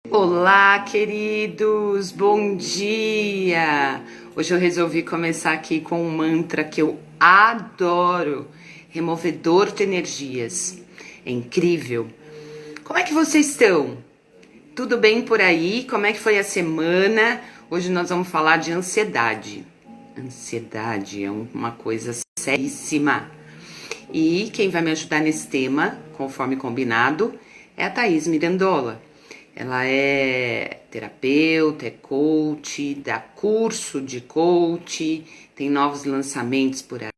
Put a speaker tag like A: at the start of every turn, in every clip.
A: Olá, queridos, bom dia! Hoje eu resolvi começar aqui com um mantra que eu adoro, removedor de energias. É incrível. Como é que vocês estão? Tudo bem por aí? Como é que foi a semana? Hoje nós vamos falar de ansiedade. Ansiedade é uma coisa seríssima. E quem vai me ajudar nesse tema, conforme combinado, é a Thaís Mirandola. Ela é terapeuta, é coach, dá curso de coach, tem novos lançamentos por aí.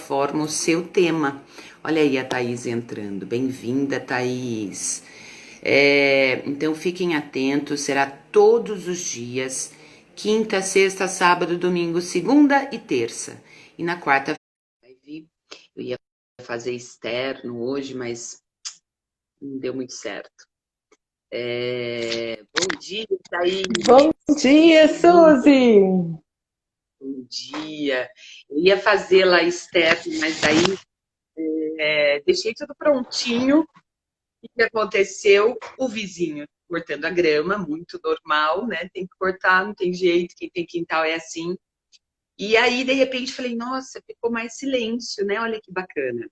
A: Forma o seu tema. Olha aí a Thaís entrando. Bem-vinda, Thaís. Então fiquem atentos, será todos os dias, quinta, sexta, sábado, domingo, segunda e terça. E na quarta eu ia fazer externo hoje, mas não deu muito certo. Bom dia, Thaís.
B: Bom dia, Suzy!
A: Bom dia. Eu ia fazer lá externo, mas daí deixei tudo prontinho. O que aconteceu? O vizinho cortando a grama, muito normal, né? Tem que cortar, não tem jeito, quem tem quintal é assim. E aí, de repente, falei, nossa, ficou mais silêncio, né? Olha que bacana.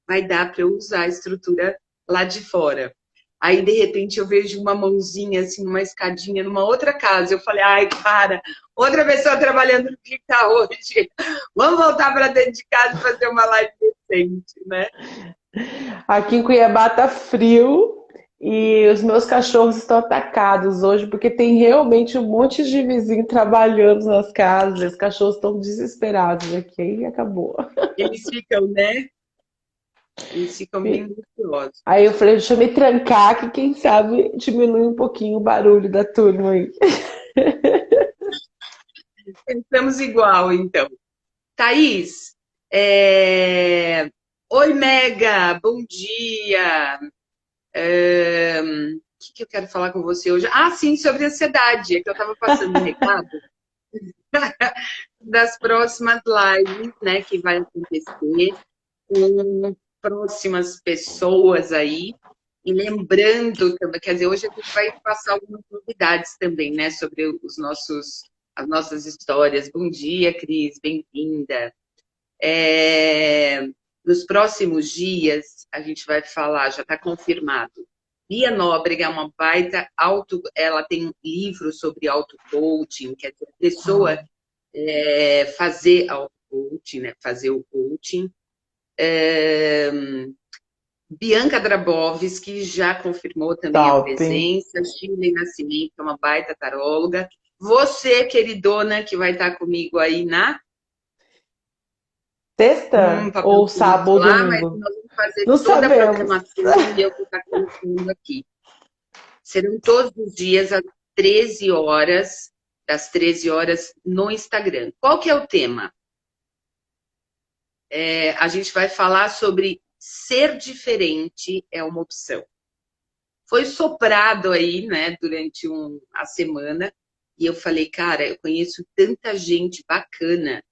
A: Vai dar para eu usar a estrutura lá de fora. Aí, de repente, eu vejo uma mãozinha, assim, numa escadinha, numa outra casa. Eu falei, ai, cara, outra pessoa trabalhando no que tá hoje. Vamos voltar para dentro de casa e fazer uma live decente, né?
B: Aqui em Cuiabá tá frio e os meus cachorros estão atacados hoje porque tem realmente um monte de vizinho trabalhando nas casas. Os cachorros estão desesperados aqui, aí acabou.
A: Eles ficam, né? Eles ficam bem ansiosos.
B: Aí eu falei, deixa eu me trancar que quem sabe diminui um pouquinho o barulho da turma aí.
A: Pensamos igual, então. Thaís, oi, Mega, bom dia. O que eu quero falar com você hoje? Ah, sim, sobre ansiedade, é que eu estava passando um recado das próximas lives, né, que vai acontecer com próximas pessoas aí. E lembrando, quer dizer, hoje a gente vai passar algumas novidades também, né, sobre as nossas histórias. Bom dia, Cris, bem-vinda. É, Nos próximos dias, a gente vai falar, já está confirmado. Bia Nóbrega é uma baita ela tem um livro sobre auto-coaching, quer dizer, a pessoa fazer auto-coaching, né? Fazer o coaching. É, Bianca Drabowski já confirmou também a
B: Top.
A: presença. Shirley Nascimento, que é uma baita taróloga. Você, queridona, que vai estar comigo aí na
B: Sexta
A: papel
B: ou
A: público
B: sábado ou
A: lá, mas
B: domingo?
A: nós vamos fazer
B: Não
A: toda a
B: sabemos.
A: programação e eu vou estar colocando aqui. Serão todos os dias às 13 horas, das 13 horas no Instagram. Qual que é o tema? A gente vai falar sobre ser diferente é uma opção. Foi soprado aí, né, durante a semana, e eu falei, cara, eu conheço tanta gente bacana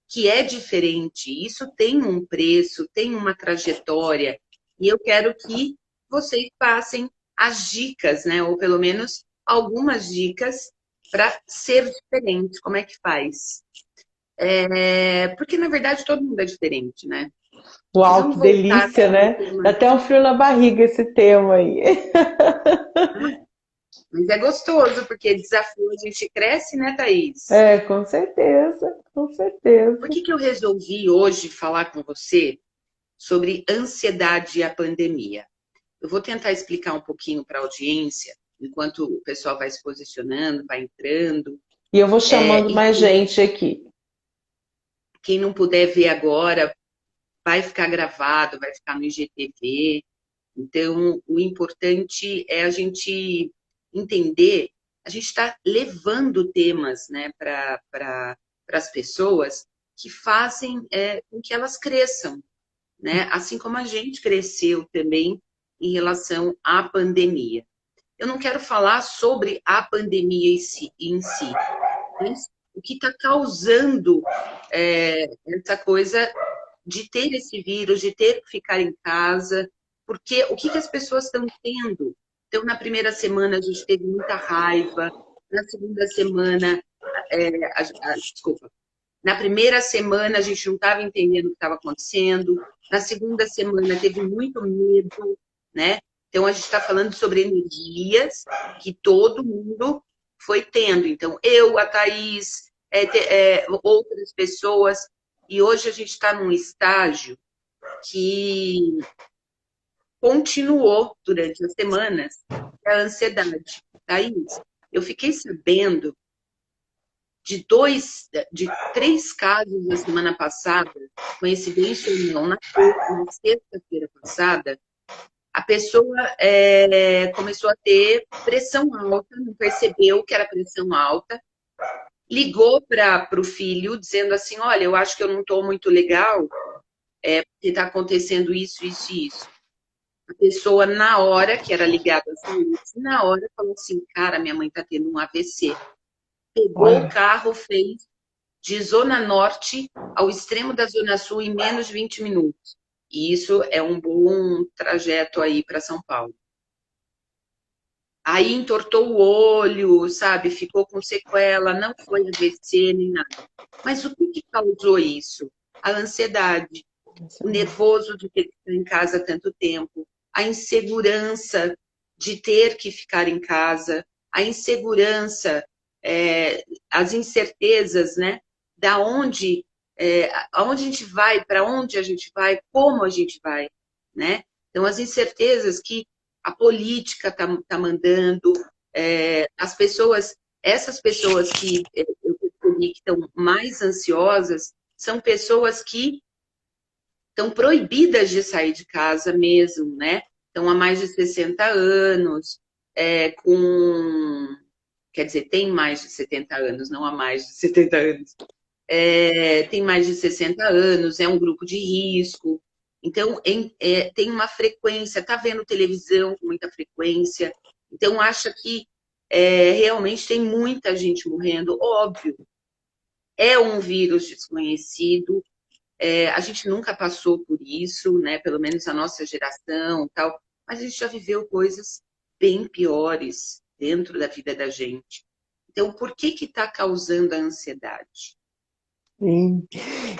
A: que é diferente, isso tem um preço, tem uma trajetória, e eu quero que vocês passem as dicas, né? Ou pelo menos algumas dicas para ser diferente. Como é que faz? Porque, na verdade, todo mundo é diferente, né? Mas
B: Uau,
A: vamos
B: que
A: voltar
B: delícia,
A: para o
B: né? Dá
A: tema.
B: até um frio na barriga esse tema aí.
A: Mas é gostoso, porque desafio a gente cresce, né, Thaís?
B: É, com certeza, com
A: Por
B: certeza.
A: que eu resolvi hoje falar com você sobre ansiedade e a pandemia? Eu vou tentar explicar um pouquinho para a audiência, enquanto o pessoal vai se posicionando, vai entrando.
B: E eu vou chamando
A: E
B: mais gente aqui.
A: quem não puder ver agora, vai ficar gravado, vai ficar no IGTV. Então, o importante é a gente entender, a gente está levando temas, né, para as pessoas que fazem com que elas cresçam, né? Assim como a gente cresceu também em relação à pandemia. Eu não quero falar sobre a pandemia em si, mas o que está causando essa coisa de ter esse vírus, de ter que ficar em casa, porque o que as pessoas estão tendo? Então, na primeira semana, a gente teve muita raiva, na segunda semana, desculpa, na primeira semana, a gente não estava entendendo o que estava acontecendo, na segunda semana, teve muito medo, né? Então, a gente está falando sobre energias que todo mundo foi tendo. Então, eu, a Thaís, outras pessoas, e hoje a gente está num estágio que continuou durante as semanas, é a ansiedade. Thaís, eu fiquei sabendo de 3 casos na semana passada, coincidência ou não, na sexta-feira passada, a pessoa começou a ter pressão alta, não percebeu que era pressão alta, ligou para o filho dizendo assim, olha, eu acho que eu não estou muito legal, porque está acontecendo isso, isso e isso. A pessoa, na hora, que era ligada à saúde, na hora falou assim, cara, minha mãe está tendo um AVC. Pegou o
B: Olha,
A: carro, fez de Zona Norte ao extremo da Zona Sul em menos de 20 minutos. E isso é um bom trajeto aí para São Paulo. Aí entortou o olho, sabe? Ficou com sequela, não foi AVC nem nada. Mas o que causou isso? A ansiedade, o nervoso de ter que ficar em casa tanto tempo, a insegurança de ter que ficar em casa, a insegurança, as incertezas, né? Da onde, aonde a gente vai, para onde a gente vai, como a gente vai, né? Então, as incertezas que a política tá mandando, as pessoas, essas pessoas que eu percebi que estão mais ansiosas, são pessoas que estão proibidas de sair de casa mesmo, né? Estão há mais de 60 anos, quer dizer, tem mais de 70 anos, não há mais de 70 anos. Tem mais de 60 anos, é um grupo de risco. Então, tem uma frequência, está vendo televisão com muita frequência. Então, acha que realmente tem muita gente morrendo. Óbvio, é um vírus desconhecido, a gente nunca passou por isso, né? Pelo menos a nossa geração, tal. Mas a gente já viveu coisas bem piores dentro da vida da gente. Então, por que está causando a ansiedade?
B: sim.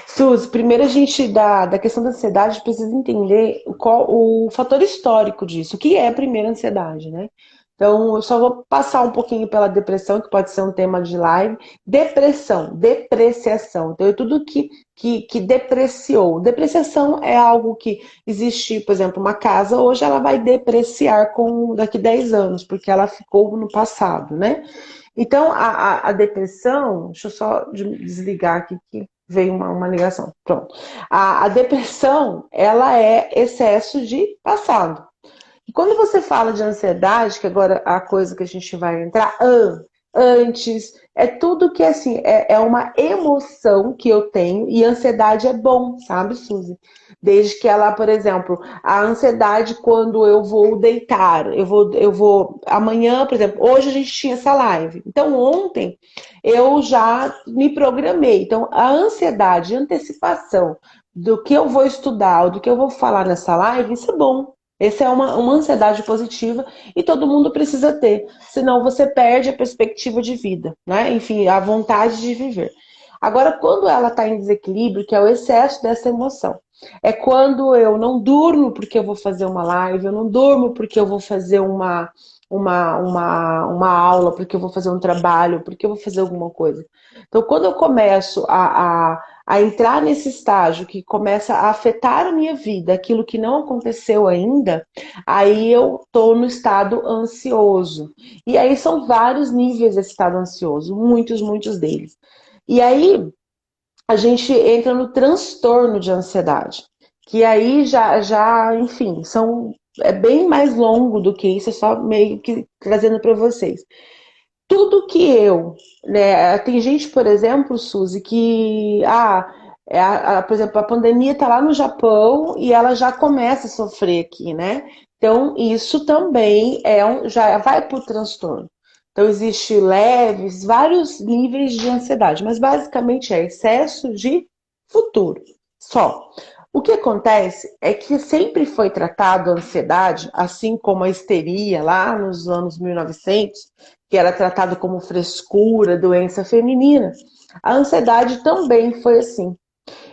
B: Suzy, primeiro a gente, da questão da ansiedade, precisa entender qual o fator histórico disso. O que é a primeira ansiedade, né? Então, eu só vou passar um pouquinho pela depressão, que pode ser um tema de live. Depressão, depreciação. Então, é tudo que depreciou. Depreciação é algo que existe, por exemplo, uma casa, hoje ela vai depreciar daqui 10 anos, porque ela ficou no passado, né? Então, a depressão, deixa eu só desligar aqui que veio uma ligação. Pronto. A depressão, ela é excesso de passado. E quando você fala de ansiedade, que agora é a coisa que a gente vai entrar, antes, é tudo que assim, é uma emoção que eu tenho, e ansiedade é bom, sabe, Suzy? Desde que ela, por exemplo, a ansiedade quando eu vou deitar, eu vou amanhã, por exemplo, hoje a gente tinha essa live. Então ontem eu já me programei. Então a ansiedade, a antecipação do que eu vou estudar, ou do que eu vou falar nessa live, isso é bom. Essa é uma ansiedade positiva e todo mundo precisa ter, senão você perde a perspectiva de vida, né? Enfim, a vontade de viver. Agora, quando ela está em desequilíbrio, que é o excesso dessa emoção, é quando eu não durmo porque eu vou fazer uma live, eu não durmo porque eu vou fazer uma aula, porque eu vou fazer um trabalho, porque eu vou fazer alguma coisa. Então, quando eu começo a entrar nesse estágio que começa a afetar a minha vida, aquilo que não aconteceu ainda, aí eu estou no estado ansioso. E aí são vários níveis desse estado ansioso, muitos, muitos deles. E aí a gente entra no transtorno de ansiedade, que aí enfim, é bem mais longo do que isso, é só meio que trazendo para vocês. Tudo que né, tem gente, por exemplo, Suzy, que, por exemplo, a pandemia está lá no Japão e ela já começa a sofrer aqui, né? Então, isso também já vai para o transtorno. Então, existe leves, vários níveis de ansiedade, mas basicamente é excesso de futuro, só. O que acontece é que sempre foi tratado a ansiedade, assim como a histeria lá nos anos 1900, que era tratado como frescura, doença feminina. A ansiedade também foi assim.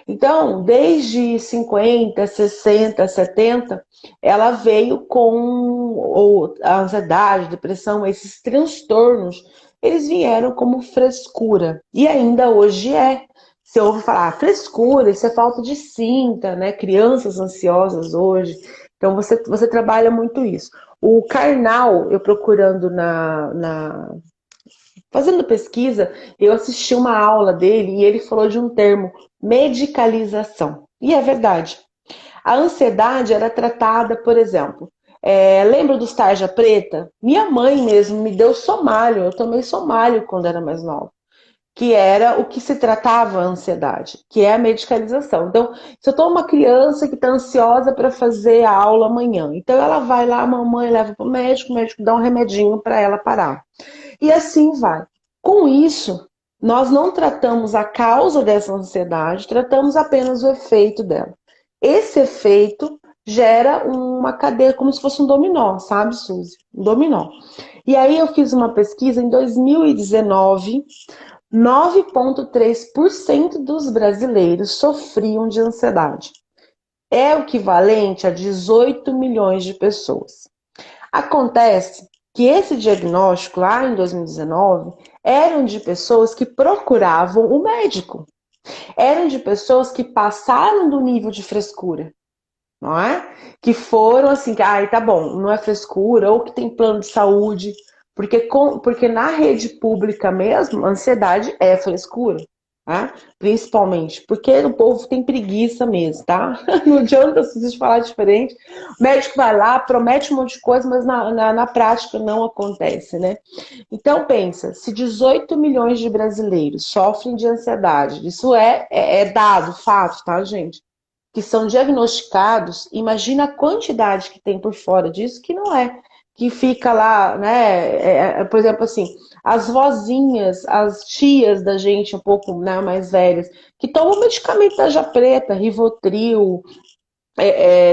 B: Então, desde 50, 60, 70, ela veio com a ansiedade, depressão, esses transtornos, eles vieram como frescura. E ainda hoje é. Você ouve falar frescura, isso é falta de cinta, né? Crianças ansiosas hoje. Então, você trabalha muito isso. O Karnal, eu procurando fazendo pesquisa, eu assisti uma aula dele e ele falou de um termo, medicalização. E é verdade. A ansiedade era tratada, por exemplo, lembra dos tarja preta? Minha mãe mesmo me deu Somalho, eu tomei Somalho quando era mais nova, que era o que se tratava a ansiedade, que é a medicalização. Então, se eu tô uma criança que está ansiosa para fazer a aula amanhã, então ela vai lá, a mamãe leva para o médico dá um remedinho para ela parar. E assim vai. Com isso, nós não tratamos a causa dessa ansiedade, tratamos apenas o efeito dela. Esse efeito gera uma cadeia, como se fosse um dominó, sabe, Suzy? Um dominó. E aí eu fiz uma pesquisa em 2019, 9,3% dos brasileiros sofriam de ansiedade. É o equivalente a 18 milhões de pessoas. Acontece que esse diagnóstico, lá em 2019, eram de pessoas que procuravam o médico. Eram de pessoas que passaram do nível de frescura, não é? Que foram assim, tá bom, não é frescura, ou que tem plano de saúde, porque na rede pública mesmo, ansiedade é frescura. Tá? Principalmente, porque o povo tem preguiça mesmo, tá? Não adianta vocês falar diferente. O médico vai lá, promete um monte de coisa, mas na prática não acontece, né? Então pensa, se 18 milhões de brasileiros sofrem de ansiedade, isso é dado, fato, tá, gente? Que são diagnosticados, imagina a quantidade que tem por fora disso, que não é. Que fica lá, né? Por exemplo, assim, as vozinhas, as tias da gente um pouco, né, mais velhas, que tomam medicamento da tarja preta, Rivotril,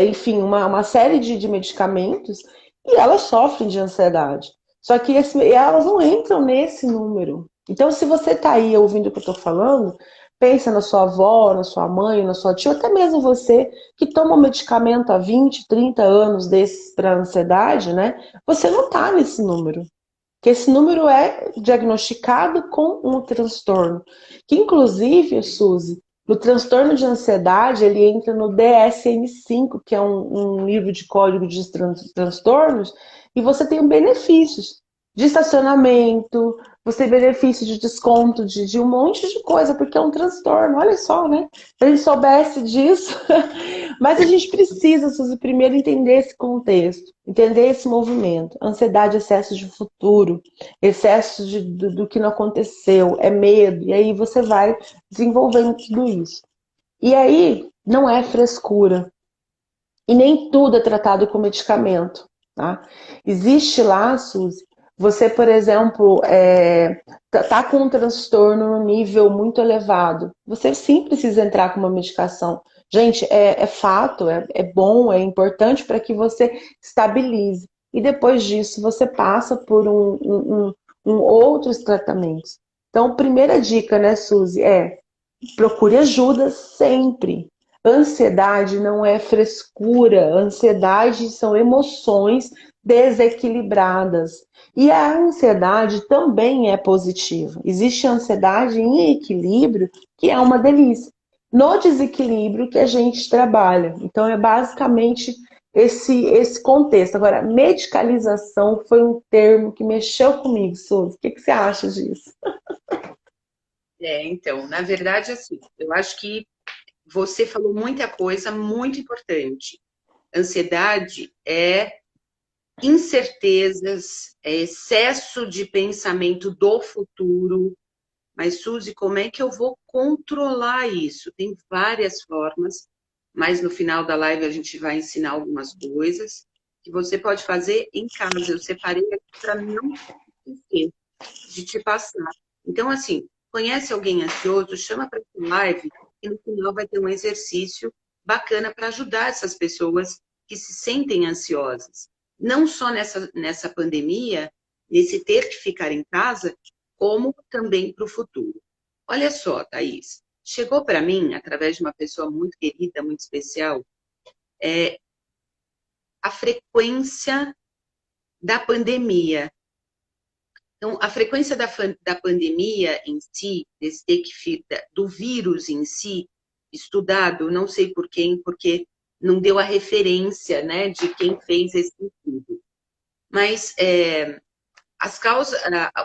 B: enfim, uma série de medicamentos, e elas sofrem de ansiedade. Só que elas não entram nesse número. Então, se você está aí ouvindo o que eu estou falando, pensa na sua avó, na sua mãe, na sua tia, ou até mesmo você que toma um medicamento há 20, 30 anos desses para ansiedade, né? Você não está nesse número. Que esse número é diagnosticado com um transtorno. Que, inclusive, Suzy, no transtorno de ansiedade, ele entra no DSM-5, que é um livro de código de transtornos, e você tem benefícios de estacionamento, você tem benefício de desconto de um monte de coisa, porque é um transtorno, olha só, né? Se a gente soubesse disso. Mas a gente precisa, Suzy, primeiro entender esse contexto, entender esse movimento. Ansiedade, excesso de futuro, excesso do que não aconteceu, é medo, e aí você vai desenvolvendo tudo isso. E aí, não é frescura. E nem tudo é tratado com medicamento, tá? Existe lá, Suzy, você, por exemplo, tá com um transtorno no nível muito elevado. Você sim precisa entrar com uma medicação. Gente, é fato, é bom, é importante para que você estabilize. E depois disso, você passa por outros tratamentos. Então, primeira dica, né, Suzy, procure ajuda sempre. Ansiedade não é frescura, ansiedade são emoções desequilibradas. E a ansiedade também é positiva. Existe a ansiedade em equilíbrio, que é uma delícia. No desequilíbrio que a gente trabalha. Então, é basicamente esse contexto. Agora, medicalização foi um termo que mexeu comigo, Suzy. O que você acha disso?
A: Então, na verdade, assim, eu acho que você falou muita coisa muito importante. Ansiedade é incertezas, é excesso de pensamento do futuro. Mas, Suzy, como é que eu vou controlar isso? Tem várias formas, mas no final da live a gente vai ensinar algumas coisas que você pode fazer em casa. Eu separei aqui para não esquecer de te passar. Então, assim, conhece alguém ansioso, chama para essa live e no final vai ter um exercício bacana para ajudar essas pessoas que se sentem ansiosas. Não só nessa pandemia, nesse ter que ficar em casa, como também para o futuro. Olha só, Thaís, chegou para mim, através de uma pessoa muito querida, muito especial, a frequência da pandemia. Então, a frequência da pandemia em si, do vírus em si, estudado, não sei por quem, porque não deu a referência, né, de quem fez esse estudo. Mas as causas,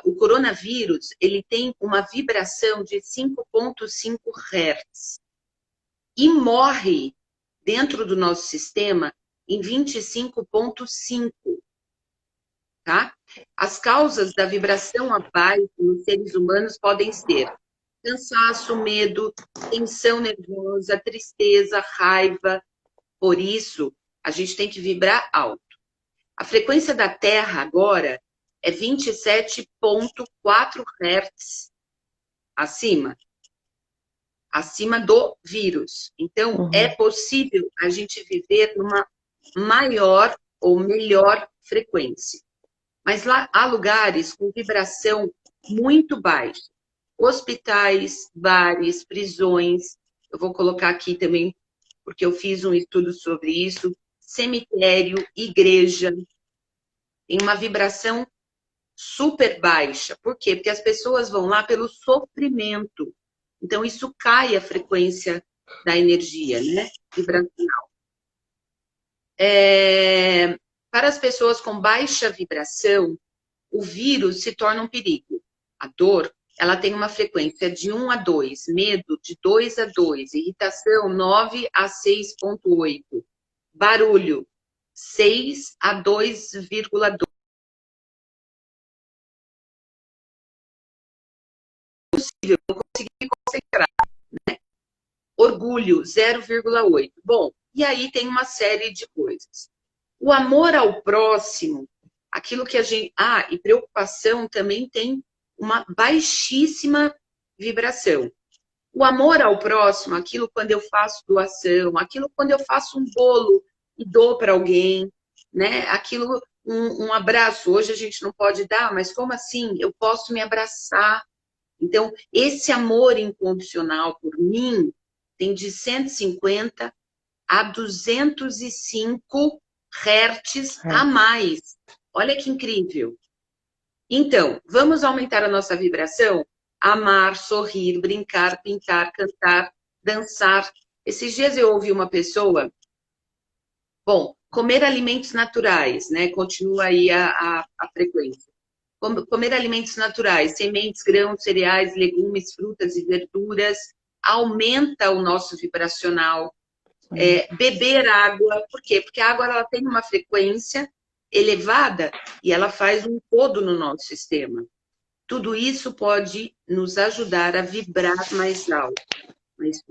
A: o coronavírus, ele tem uma vibração de 5,5 Hz e morre dentro do nosso sistema em 25,5. Tá? As causas da vibração abaixo nos seres humanos podem ser cansaço, medo, tensão nervosa, tristeza, raiva. Por isso, a gente tem que vibrar alto. A frequência da Terra agora é 27,4 Hz acima do vírus. Então, é possível a gente viver numa maior ou melhor frequência. Mas lá há lugares com vibração muito baixa. Hospitais, bares, prisões. Eu vou colocar aqui também, porque eu fiz um estudo sobre isso. Cemitério, igreja. Tem uma vibração super baixa. Por quê? Porque as pessoas vão lá pelo sofrimento. Então, isso cai a frequência da energia, né? Vibracional. Para as pessoas com baixa vibração, o vírus se torna um perigo. A dor, ela tem uma frequência de 1 a 2, medo de 2 a 2, irritação 9 a 6,8, barulho 6 a 2,2. Eu não consegui me concentrar, né? Orgulho 0,8. Bom, e aí tem uma série de coisas. O amor ao próximo, aquilo que a gente... e preocupação também tem uma baixíssima vibração. O amor ao próximo, aquilo quando eu faço doação, aquilo quando eu faço um bolo e dou para alguém, né? Aquilo, um abraço. Hoje a gente não pode dar, mas como assim? Eu posso me abraçar. Então, esse amor incondicional por mim tem de 150 a 205 hertz a mais. Olha que incrível. Então, vamos aumentar a nossa vibração? Amar, sorrir, brincar, pintar, cantar, dançar. Esses dias eu ouvi uma pessoa... Bom, comer alimentos naturais, né? Continua aí a frequência. Comer alimentos naturais, sementes, grãos, cereais, legumes, frutas e verduras, aumenta o nosso vibracional. Beber água, por quê? Porque a água ela tem uma frequência elevada e ela faz um todo no nosso sistema. Tudo isso pode nos ajudar a vibrar mais alto. Mas,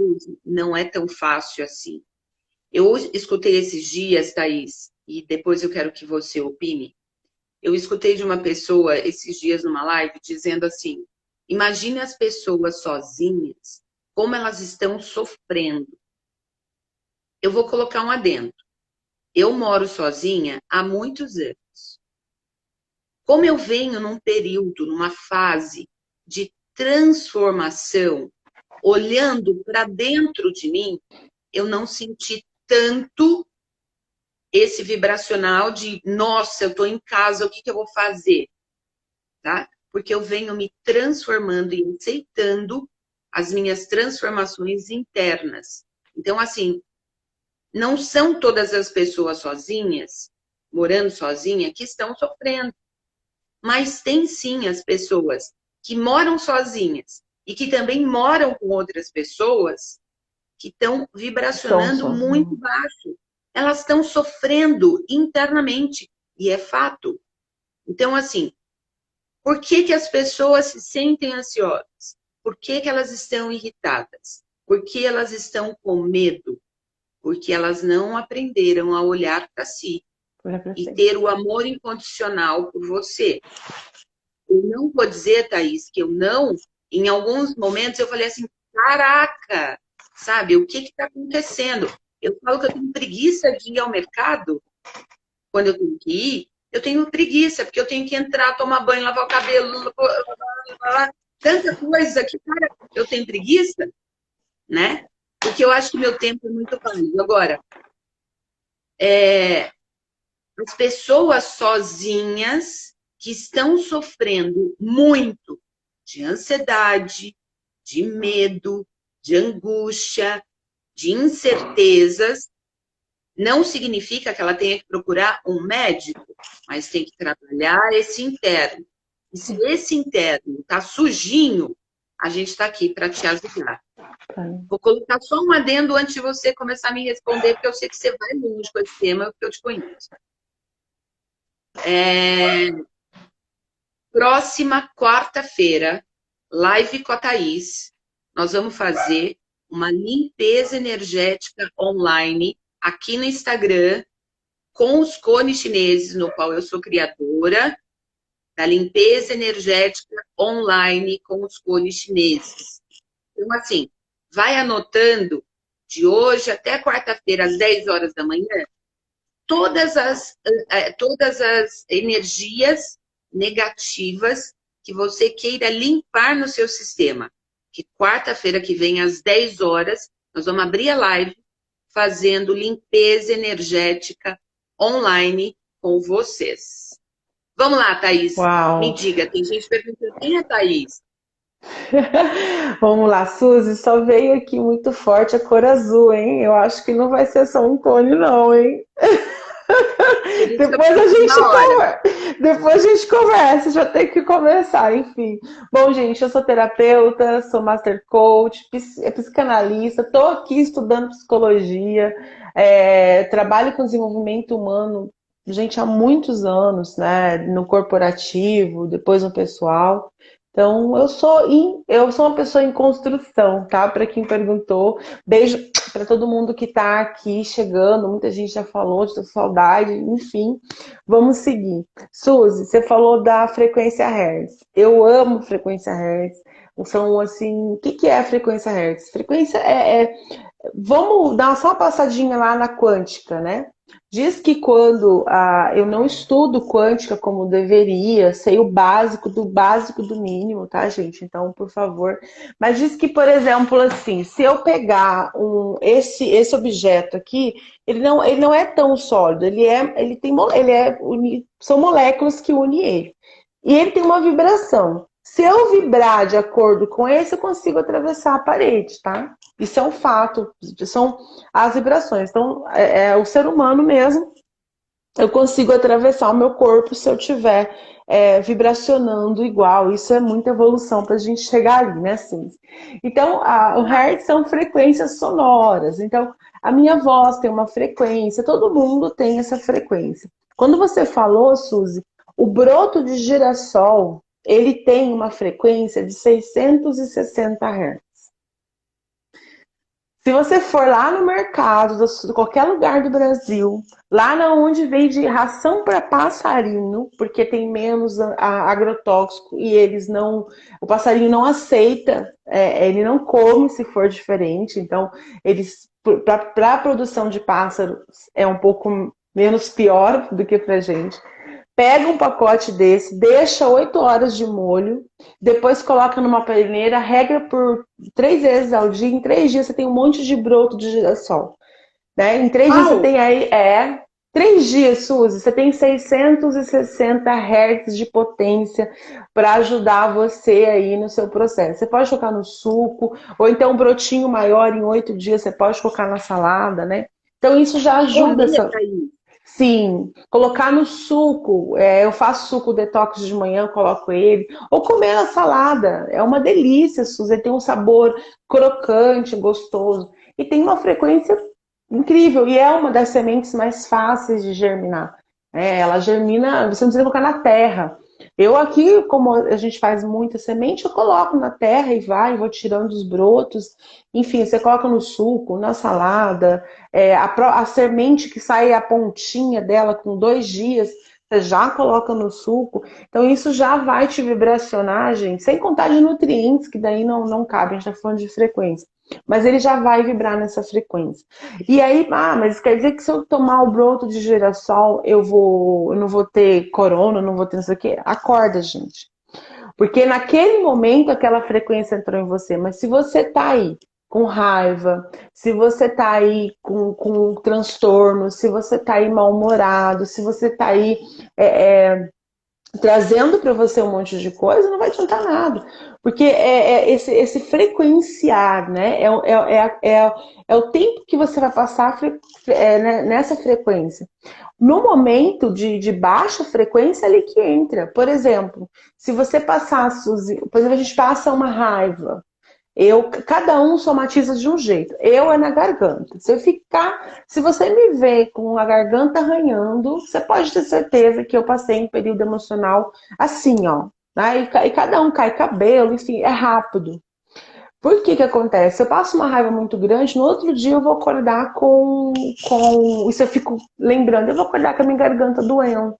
A: não é tão fácil assim. Eu escutei esses dias, Thaís, e depois eu quero que você opine. Eu escutei de uma pessoa esses dias numa live dizendo assim: imagine as pessoas sozinhas, como elas estão sofrendo. Eu vou colocar um adendo. Eu moro sozinha há muitos anos. Como eu venho num período, numa fase de transformação, olhando para dentro de mim, eu não senti tanto esse vibracional de, nossa, eu estou em casa, o que eu vou fazer? Tá? Porque eu venho me transformando e aceitando as minhas transformações internas. Então, assim, não são todas as pessoas sozinhas, morando sozinha, que estão sofrendo. Mas tem sim as pessoas que moram sozinhas e que também moram com outras pessoas que estão
B: Estão
A: vibracionando muito
B: sozinhos.
A: baixo. Elas estão sofrendo internamente, e é fato. Então, assim, por que que as pessoas se sentem ansiosas? Por que que elas estão irritadas? Por que elas estão com medo? Porque elas não aprenderam a olhar para si e ter o amor incondicional por você. Eu não vou dizer, Thaís, que eu não, em alguns momentos eu falei assim, caraca, sabe, o que está acontecendo? Eu falo que eu tenho preguiça de ir ao mercado, quando eu tenho que ir, eu tenho preguiça, porque eu tenho que entrar, tomar banho, lavar o cabelo, tanta coisa que, cara, eu tenho preguiça, né? Porque eu acho que meu tempo é muito válido. Agora, as pessoas sozinhas que estão sofrendo muito de ansiedade, de medo, de angústia, de incertezas, não significa que ela tenha que procurar um médico, mas tem que trabalhar esse interno. E se esse interno está sujinho, a gente está aqui para te ajudar. Vou colocar só um adendo antes de você começar a me responder, porque eu sei que você vai longe com esse tema, porque eu te conheço. Próxima quarta-feira, live com a Thaís, nós vamos fazer uma limpeza energética online aqui no Instagram, com os cones chineses, no qual eu sou criadora, da limpeza energética online com os cones chineses. Então, assim, vai anotando de hoje até quarta-feira, às 10 horas da manhã, todas as energias negativas que você queira limpar no seu sistema. Que quarta-feira que vem, às 10 horas, nós vamos abrir a live fazendo limpeza energética online com vocês. Vamos lá, Thaís. Me
B: Uau!
A: diga, tem gente perguntando quem é Thaís?
B: Vamos lá, Suzy, só veio aqui muito forte a cor azul, hein? Eu acho que não vai ser só um cone, não, hein?
A: Por isso que eu
B: Depois a
A: perguntei
B: gente
A: na hora.
B: conversa. Depois a gente conversa, já tem que começar, enfim. Bom, gente, eu sou terapeuta, sou master coach, psicanalista, estou aqui estudando psicologia, trabalho com desenvolvimento humano, gente, há muitos anos, né? No corporativo, depois no pessoal. Então, eu sou uma pessoa em construção, tá? Para quem perguntou. Beijo para todo mundo que está aqui chegando. Muita gente já falou de saudade, enfim. Vamos seguir. Suzy, você falou da frequência Hertz. Eu amo frequência Hertz. São assim, o que é a frequência Hertz? Frequência vamos dar só uma passadinha lá na quântica, né? Diz que quando eu não estudo quântica como deveria, sei o básico do mínimo, tá, gente? Então, por favor. Mas diz que, por exemplo, assim, se eu pegar esse objeto aqui, ele não é tão sólido, são moléculas que unem ele. E ele tem uma vibração. Se eu vibrar de acordo com esse, eu consigo atravessar a parede, tá? Isso é um fato, são as vibrações. Então, o ser humano mesmo, eu consigo atravessar o meu corpo se eu tiver vibracionando igual. Isso é muita evolução para a gente chegar ali, né, assim. Então, o Hertz são frequências sonoras. Então, a minha voz tem uma frequência, todo mundo tem essa frequência. Quando você falou, Suzy, o broto de girassol, ele tem uma frequência de 660 Hz. Se você for lá no mercado, de qualquer lugar do Brasil, lá na onde vende ração para passarinho, porque tem menos agrotóxico e o passarinho não aceita, ele não come se for diferente. Então, para a produção de pássaros é um pouco menos pior do que para gente. Pega um pacote desse, deixa 8 horas de molho, depois coloca numa peneira, rega por 3 vezes ao dia. Em 3 dias você tem um monte de broto de girassol. Né? Em 3 dias você tem aí. 3 dias, Suzy, você tem 660 Hz de potência para ajudar você aí no seu processo. Você pode colocar no suco, ou então um brotinho maior em 8 dias, você pode colocar na salada, né? Então isso já ajuda
A: Comia,
B: essa.
A: Thaís.
B: Sim, colocar no suco. Eu faço suco detox de manhã, coloco ele. Ou comer na salada. É uma delícia, Suzy. Tem um sabor crocante, gostoso. E tem uma frequência incrível. E é uma das sementes mais fáceis de germinar. Ela germina, você não precisa colocar na terra. Eu aqui, como a gente faz muita semente, eu coloco na terra e vou tirando os brotos. Enfim, você coloca no suco, na salada. A semente que sai a pontinha dela com 2 dias, você já coloca no suco. Então isso já vai te vibracionar, gente. Sem contar de nutrientes, que daí não cabe, a gente está falando de frequência. Mas ele já vai vibrar nessa frequência. E aí, mas quer dizer que se eu tomar o broto de girassol, eu não vou ter corona, não vou ter não sei o quê? Acorda, gente. Porque naquele momento aquela frequência entrou em você. Mas se você tá aí com raiva, se você tá aí com transtorno, se você tá aí mal-humorado, se você tá aí trazendo para você um monte de coisa, não vai adiantar nada. Porque esse frequenciar, né? É o tempo que você vai passar né, nessa frequência. No momento de baixa frequência, ali que entra. Por exemplo, se você passar, Suzy, por exemplo, a gente passa uma raiva. Cada um somatiza de um jeito. Eu é na garganta. Se você me ver com a garganta arranhando, você pode ter certeza que eu passei um período emocional assim, ó. Né? E cada um cai cabelo, enfim, é rápido. Por que que acontece? Se eu passo uma raiva muito grande, no outro dia eu vou acordar com... Isso eu fico lembrando, eu vou acordar com a minha garganta doendo.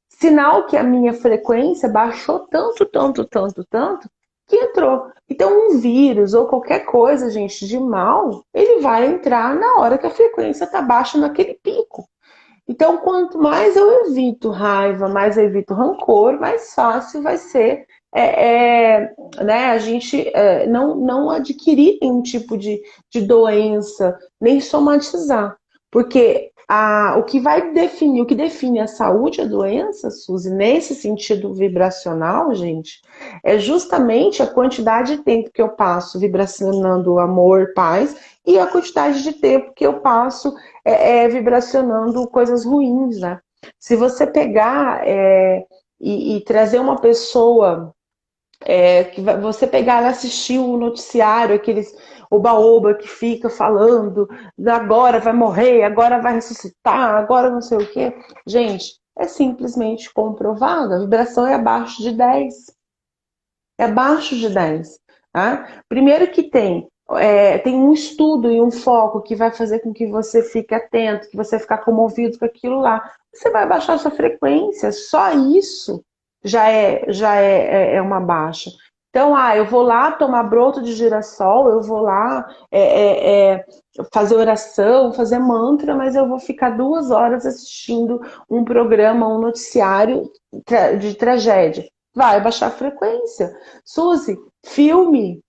B: Sinal que a minha frequência baixou tanto, tanto, tanto, tanto, que entrou. Então, um vírus ou qualquer coisa, gente, de mal, ele vai entrar na hora que a frequência está baixa naquele pico. Então, quanto mais eu evito raiva, mais eu evito rancor, mais fácil vai ser né, a gente não adquirir nenhum tipo de doença, nem somatizar. Porque o que define a saúde e a doença, Suzy, nesse sentido vibracional, gente, é justamente a quantidade de tempo que eu passo vibracionando amor, paz, e a quantidade de tempo que eu passo vibracionando coisas ruins, né? Se você pegar e trazer uma pessoa você pegar e assistir o noticiário, aqueles oba-oba que fica falando, agora vai morrer, agora vai ressuscitar, agora não sei o quê. Gente, é simplesmente comprovado. A vibração é abaixo de 10. É abaixo de 10. Tá? Primeiro que tem um estudo e um foco que vai fazer com que você fique atento, que você ficar comovido com aquilo lá. Você vai baixar sua frequência. Só isso já é uma baixa. Então, eu vou lá tomar broto de girassol, eu vou lá fazer oração, fazer mantra, mas eu vou ficar 2 horas assistindo um programa, um noticiário de tragédia. Vai baixar a frequência. Suzy, filme.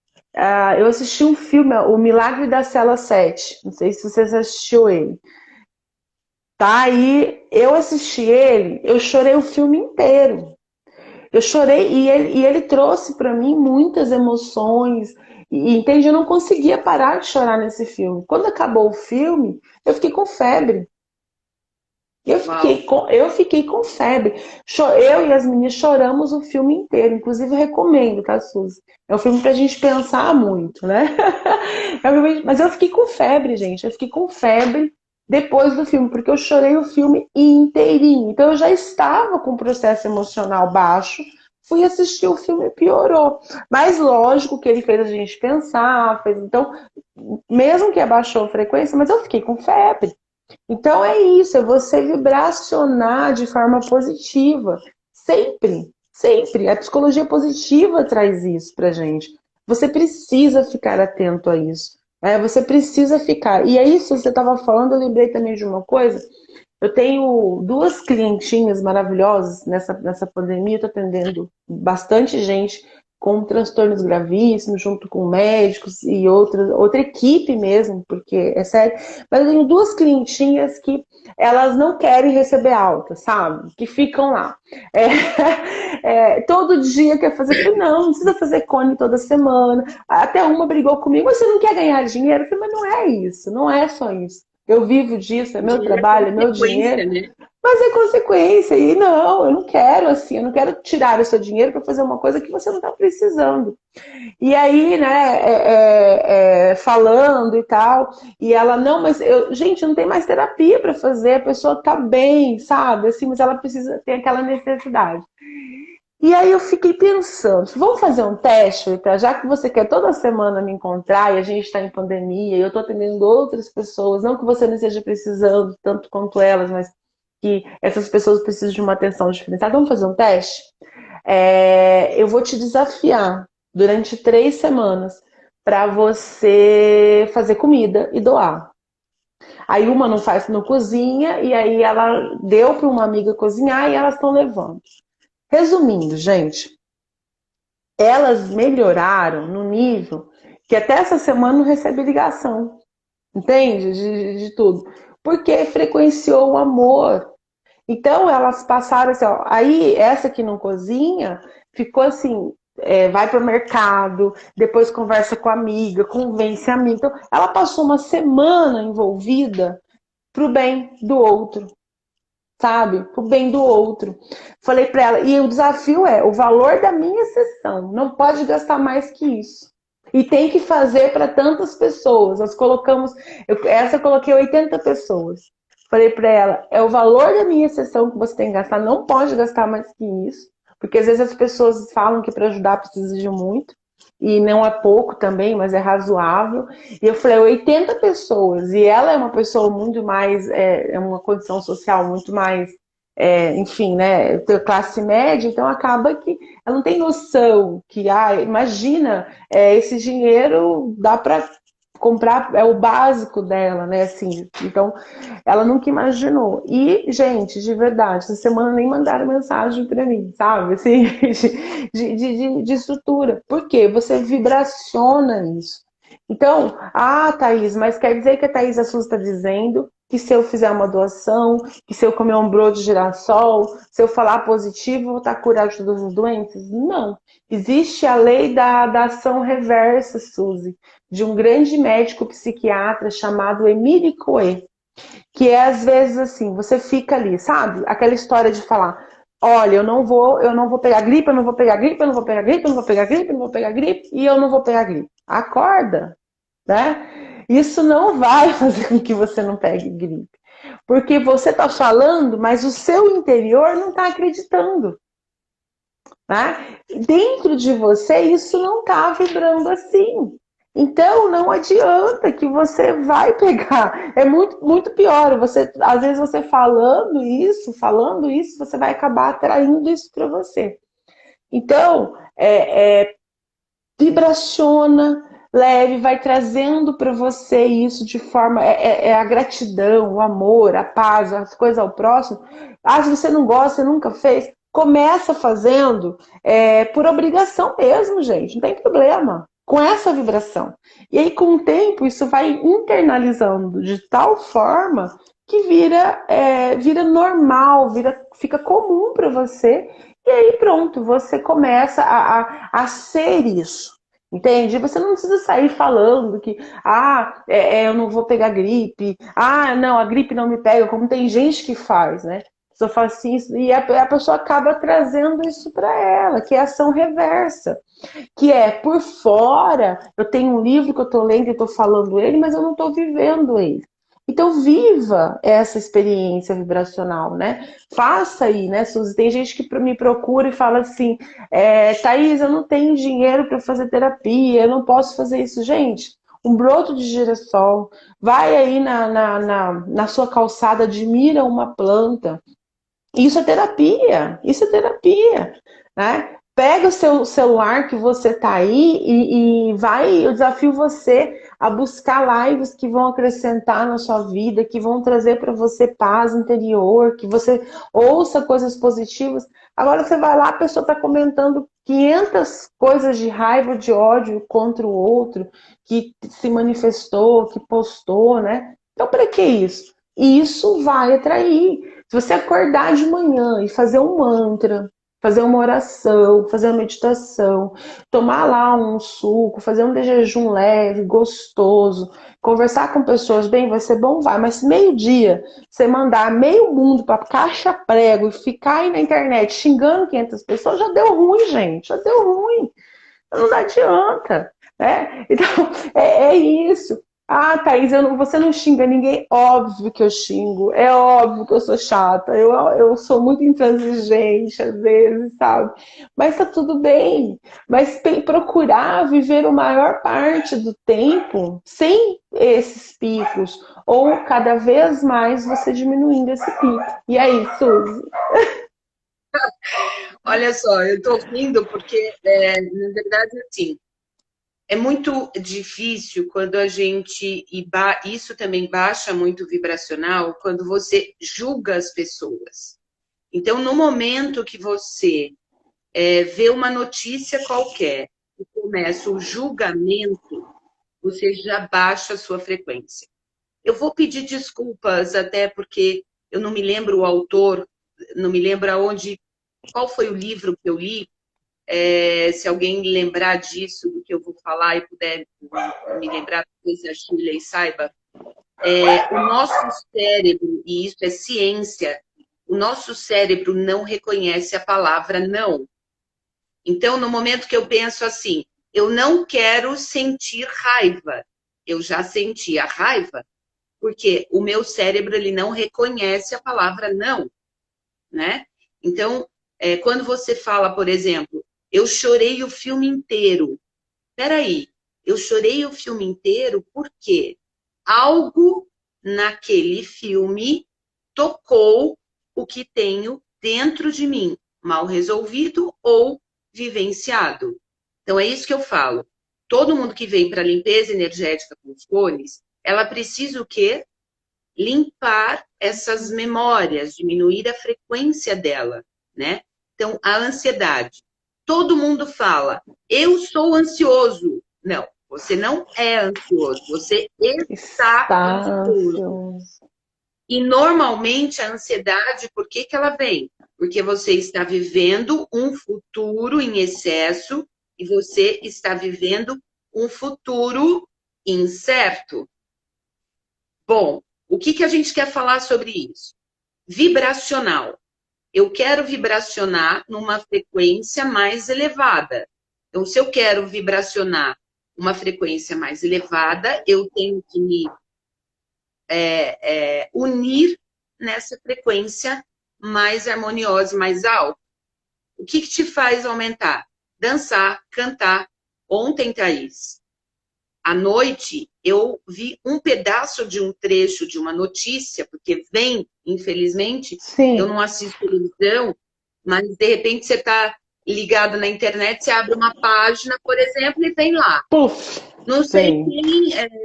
B: Eu assisti um filme, O Milagre da Cela 7. Não sei se você assistiu ele. Tá aí, eu assisti ele, eu chorei o filme inteiro. Eu chorei e ele trouxe para mim muitas emoções. Entende? Eu não conseguia parar de chorar nesse filme. Quando acabou o filme, eu fiquei com febre.
A: Uau.
B: Eu fiquei com febre. Eu e as meninas choramos o filme inteiro. Inclusive, eu recomendo, tá, Suzy? É um filme pra gente pensar muito, né? Mas eu fiquei com febre, gente. Eu fiquei com febre depois do filme, porque eu chorei o filme inteirinho. Então, eu já estava com o processo emocional baixo. Fui assistir o filme e piorou. Mas lógico que ele fez a gente pensar. Então, mesmo que abaixou a frequência, mas eu fiquei com febre. Então é isso, é você vibracionar de forma positiva. Sempre, sempre. A psicologia positiva traz isso pra gente. Você precisa ficar atento a isso. Você precisa ficar. E aí, se você estava falando, eu lembrei também de uma coisa. Eu tenho 2 clientinhas maravilhosas nessa pandemia, estou atendendo bastante gente com transtornos gravíssimos, junto com médicos e outra equipe mesmo, porque é sério. Mas eu tenho duas clientinhas que elas não querem receber alta, sabe? Que ficam lá. Todo dia quer fazer. Eu falei, não precisa fazer cone toda semana. Até uma brigou comigo, você não quer ganhar dinheiro? Eu falei, mas não é isso, não é só isso. Eu vivo disso, é meu
A: Dinheiro
B: trabalho, é
A: é
B: meu
A: consequência,
B: dinheiro.
A: né?
B: Mas é consequência, e não, eu não quero assim, eu não quero tirar o seu dinheiro para fazer uma coisa que você não está precisando. E aí, né, falando e tal, e ela, não, mas gente, não tem mais terapia para fazer, a pessoa tá bem, sabe, assim, mas ela precisa ter aquela necessidade. E aí eu fiquei pensando, vamos fazer um teste, Rita? Já que você quer toda semana me encontrar e a gente está em pandemia e eu estou atendendo outras pessoas, não que você não esteja precisando tanto quanto elas, mas que essas pessoas precisam de uma atenção diferenciada. Vamos fazer um teste? Eu vou te desafiar durante 3 semanas para você fazer comida e doar. Aí uma não faz, não cozinha, e aí ela deu para uma amiga cozinhar e elas estão levando. Resumindo, gente, elas melhoraram no nível que até essa semana não recebi ligação, entende? De tudo. Porque frequenciou o amor. Então elas passaram assim, ó, aí essa que não cozinha ficou assim, vai para o mercado, depois conversa com a amiga, convence a amiga. Então ela passou uma semana envolvida pro bem do outro, sabe? Pro bem do outro. Falei para ela, e o desafio é o valor da minha sessão, não pode gastar mais que isso. E tem que fazer para tantas pessoas. Nós colocamos, essa eu coloquei 80 pessoas. Falei para ela, é o valor da minha sessão que você tem que gastar, não pode gastar mais que isso, porque às vezes as pessoas falam que para ajudar precisa de muito, e não é pouco também, mas é razoável. E eu falei, 80 pessoas, e ela é uma pessoa muito mais, uma condição social muito mais, enfim, né, classe média, então acaba que ela não tem noção que, imagina, esse dinheiro dá para comprar, é o básico dela, né, assim, então ela nunca imaginou. E, gente, de verdade, essa semana nem mandaram mensagem para mim, sabe, assim, de estrutura, porque você vibraciona isso. Então, Thaís, mas quer dizer que a Thaís Assunção está dizendo que se eu fizer uma doação, que se eu comer um broto de girassol, se eu falar positivo, eu vou estar curado de todas as doenças? Não. Existe a lei da ação reversa, Suzy, de um grande médico psiquiatra chamado Emile Coué, que é às vezes assim, você fica ali, sabe? Aquela história de falar, olha, eu não vou pegar gripe, eu não vou pegar gripe, eu não vou pegar gripe, eu não vou pegar gripe, eu não vou pegar gripe, e eu não vou pegar gripe. Acorda, né? Isso não vai fazer com que você não pegue gripe. Porque você está falando, mas o seu interior não está acreditando. Né? Dentro de você, isso não está vibrando assim. Então, não adianta que você vai pegar. É muito, muito pior. Às vezes, você falando isso, você vai acabar atraindo isso para você. Então, vibraciona, leve, vai trazendo para você isso de forma. A gratidão, o amor, a paz, as coisas ao próximo. Se você não gosta, você nunca fez. Começa fazendo por obrigação mesmo, gente. Não tem problema. Com essa vibração. E aí, com o tempo, isso vai internalizando de tal forma que vira normal, fica comum para você. E aí, pronto, você começa a ser isso. Entende? Você não precisa sair falando que eu não vou pegar gripe, não, a gripe não me pega, como tem gente que faz, né? A pessoa fala assim, e a pessoa acaba trazendo isso para ela, que é ação reversa. Que é, por fora, eu tenho um livro que eu estou lendo e estou falando ele, mas eu não estou vivendo ele. Então, viva essa experiência vibracional, né? Faça aí, né, Suzy? Tem gente que me procura e fala assim, Thaís, eu não tenho dinheiro para fazer terapia, eu não posso fazer isso. Gente, um broto de girassol, vai aí na sua calçada, admira uma planta. Isso é terapia, né? Pega o seu celular que você está aí e vai, eu desafio você a buscar lives que vão acrescentar na sua vida, que vão trazer para você paz interior, que você ouça coisas positivas. Agora você vai lá, a pessoa está comentando 500 coisas de raiva, de ódio contra o outro, que se manifestou, que postou, né? Então, para que isso? Isso vai atrair. Se você acordar de manhã e fazer um mantra, fazer uma oração, fazer uma meditação, tomar lá um suco, fazer um jejum leve, gostoso, conversar com pessoas bem, vai ser bom, vai. Mas meio-dia, você mandar meio mundo para caixa prego e ficar aí na internet xingando 500 pessoas, já deu ruim, gente. Já deu ruim. Não adianta. Né? Então, é isso. Ah, Thaís, você não xinga ninguém? Óbvio que eu xingo. É óbvio que eu sou chata. Eu sou muito intransigente às vezes, sabe? Mas tá tudo bem. Mas procurar viver a maior parte do tempo sem esses picos. Ou cada vez mais você diminuindo esse pico. E aí, Suzy?
A: Olha só, eu estou rindo porque, na verdade, assim, é muito difícil quando a gente, isso também baixa muito o vibracional, quando você julga as pessoas. Então, no momento que você vê uma notícia qualquer e começa o julgamento, você já baixa a sua frequência. Eu vou pedir desculpas, até porque eu não me lembro o autor, não me lembro qual foi o livro que eu li. Se alguém lembrar disso, do que eu vou falar e puder me lembrar, talvez a Shirley saiba, o nosso cérebro, e isso é ciência, o nosso cérebro não reconhece a palavra não. Então, no momento que eu penso assim, eu não quero sentir raiva, eu já senti a raiva, porque o meu cérebro ele não reconhece a palavra não, né? Então, quando você fala, por exemplo, eu chorei o filme inteiro. Peraí, eu chorei o filme inteiro porque algo naquele filme tocou o que tenho dentro de mim, mal resolvido ou vivenciado. Então é isso que eu falo. Todo mundo que vem para limpeza energética com os cones, ela precisa o quê? Limpar essas memórias, diminuir a frequência dela, né? Então, a ansiedade. Todo mundo fala, eu sou ansioso. Não, você não é ansioso, você está
B: Está
A: ansioso.
B: ansioso.
A: E normalmente a ansiedade, por que que ela vem? Porque você está vivendo um futuro em excesso e você está vivendo um futuro incerto. Bom, o que que a gente quer falar sobre isso? Vibracional. Eu quero vibracionar numa frequência mais elevada. Então, se eu quero vibracionar uma frequência mais elevada, eu tenho que me unir nessa frequência mais harmoniosa, mais alta. O que te faz aumentar? Dançar, cantar. Ontem, Thaís, à noite, eu vi um pedaço de um trecho de uma notícia, porque vem, infelizmente, eu
B: Sim.
A: não assisto televisão, mas de repente você está ligado na internet, você abre uma página, por exemplo, e vem lá.
B: Puf.
A: Não sei
B: Sim.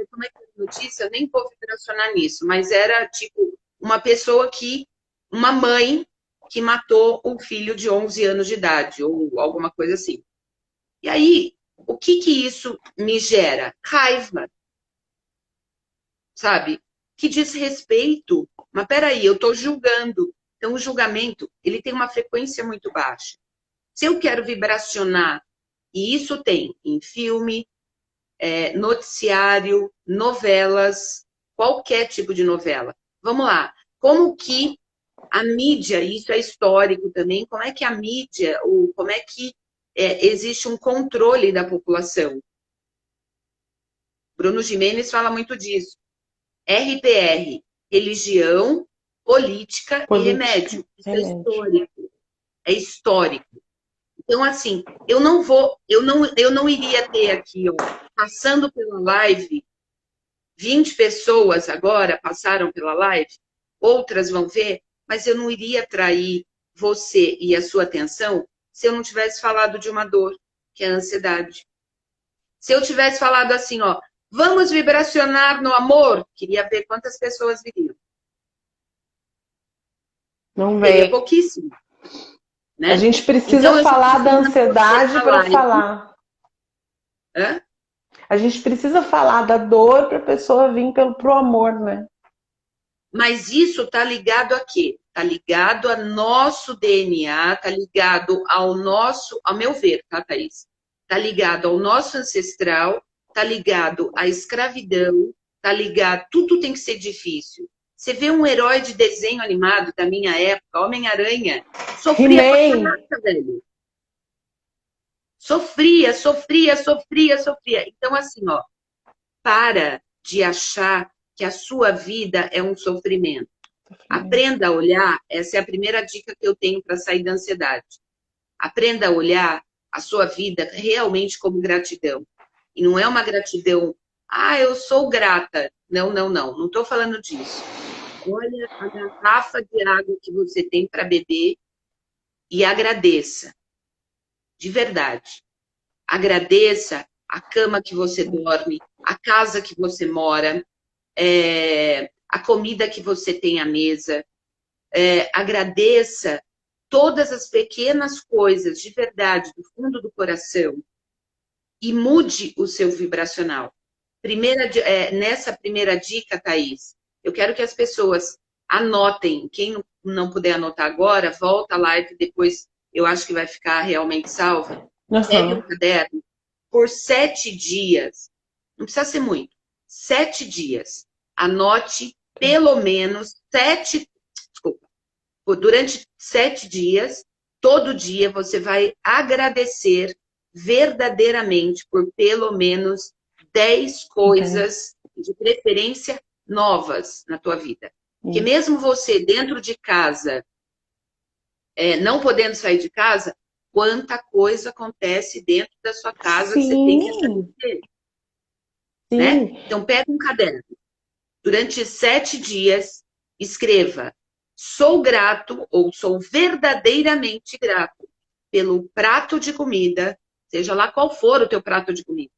A: como é que é a notícia, eu nem vou vibracionar nisso, mas era tipo uma mãe que matou um filho de 11 anos de idade, ou alguma coisa assim. E aí, o que que isso me gera? Raiva, sabe? Que diz respeito. Mas peraí, eu estou julgando. Então, o julgamento, ele tem uma frequência muito baixa. Se eu quero vibracionar, e isso tem em filme, noticiário, novelas, qualquer tipo de novela. Vamos lá. Como que a mídia, isso é histórico também, como é que a mídia, ou como é que existe um controle da população? Bruno Gimenez fala muito disso. RPR, religião, política e
B: Política.
A: remédio. Isso é
B: Remédio.
A: histórico. É histórico. Então, assim, eu não iria ter aqui, ó, passando pela live, 20 pessoas agora passaram pela live, outras vão ver, mas eu não iria atrair você e a sua atenção se eu não tivesse falado de uma dor, que é a ansiedade. Se eu tivesse falado assim, ó, vamos vibracionar no amor, queria ver quantas pessoas viriam.
B: Não
A: Teria
B: vem.
A: pouquíssimo.
B: A
A: né?
B: gente precisa
A: Então, eu já
B: falar
A: estou
B: da
A: falando com você
B: ansiedade
A: essa
B: para
A: live.
B: falar.
A: Hã?
B: A gente precisa falar da dor para a pessoa vir pro amor, né?
A: Mas isso está ligado a quê? Está ligado ao nosso DNA, está ligado ao nosso, ao meu ver, tá, Thaís? Está ligado ao nosso ancestral, está ligado à escravidão, está ligado. Tudo tem que ser difícil. Você vê um herói de desenho animado da minha época, Homem-Aranha, sofria pra
B: He-Man.
A: caraca, velho. Sofria, sofria, sofria, sofria. Então, assim, ó, para de achar que a sua vida é um sofrimento. Aprenda a olhar, essa é a primeira dica que eu tenho para sair da ansiedade. Aprenda a olhar a sua vida realmente como gratidão. E não é uma gratidão, eu sou grata. Não, não, não. Não estou falando disso. Olha a garrafa de água que você tem para beber e agradeça. De verdade. Agradeça a cama que você dorme, a casa que você mora, a comida que você tem à mesa. Agradeça todas as pequenas coisas de verdade, do fundo do coração, e mude o seu vibracional. Nessa primeira dica, Thaís, eu quero que as pessoas anotem. Quem não puder anotar agora, volta a live, depois eu acho que vai ficar realmente salva. Pegue um
B: Uhum.
A: caderno por 7 dias. Não precisa ser muito. 7 dias. Anote pelo menos 7. Desculpa. Durante 7 dias, todo dia você vai agradecer verdadeiramente por pelo menos 10
B: Entendi.
A: coisas, de preferência, novas na tua vida. Porque
B: Isso.
A: mesmo você dentro de casa, não podendo sair de casa, quanta coisa acontece dentro da sua casa que você tem que
B: Sim,
A: agradecer, né?
B: sim.
A: Então, pega um caderno. Durante 7 dias, escreva: sou grato ou sou verdadeiramente grato pelo prato de comida, seja lá qual for o teu prato de comida,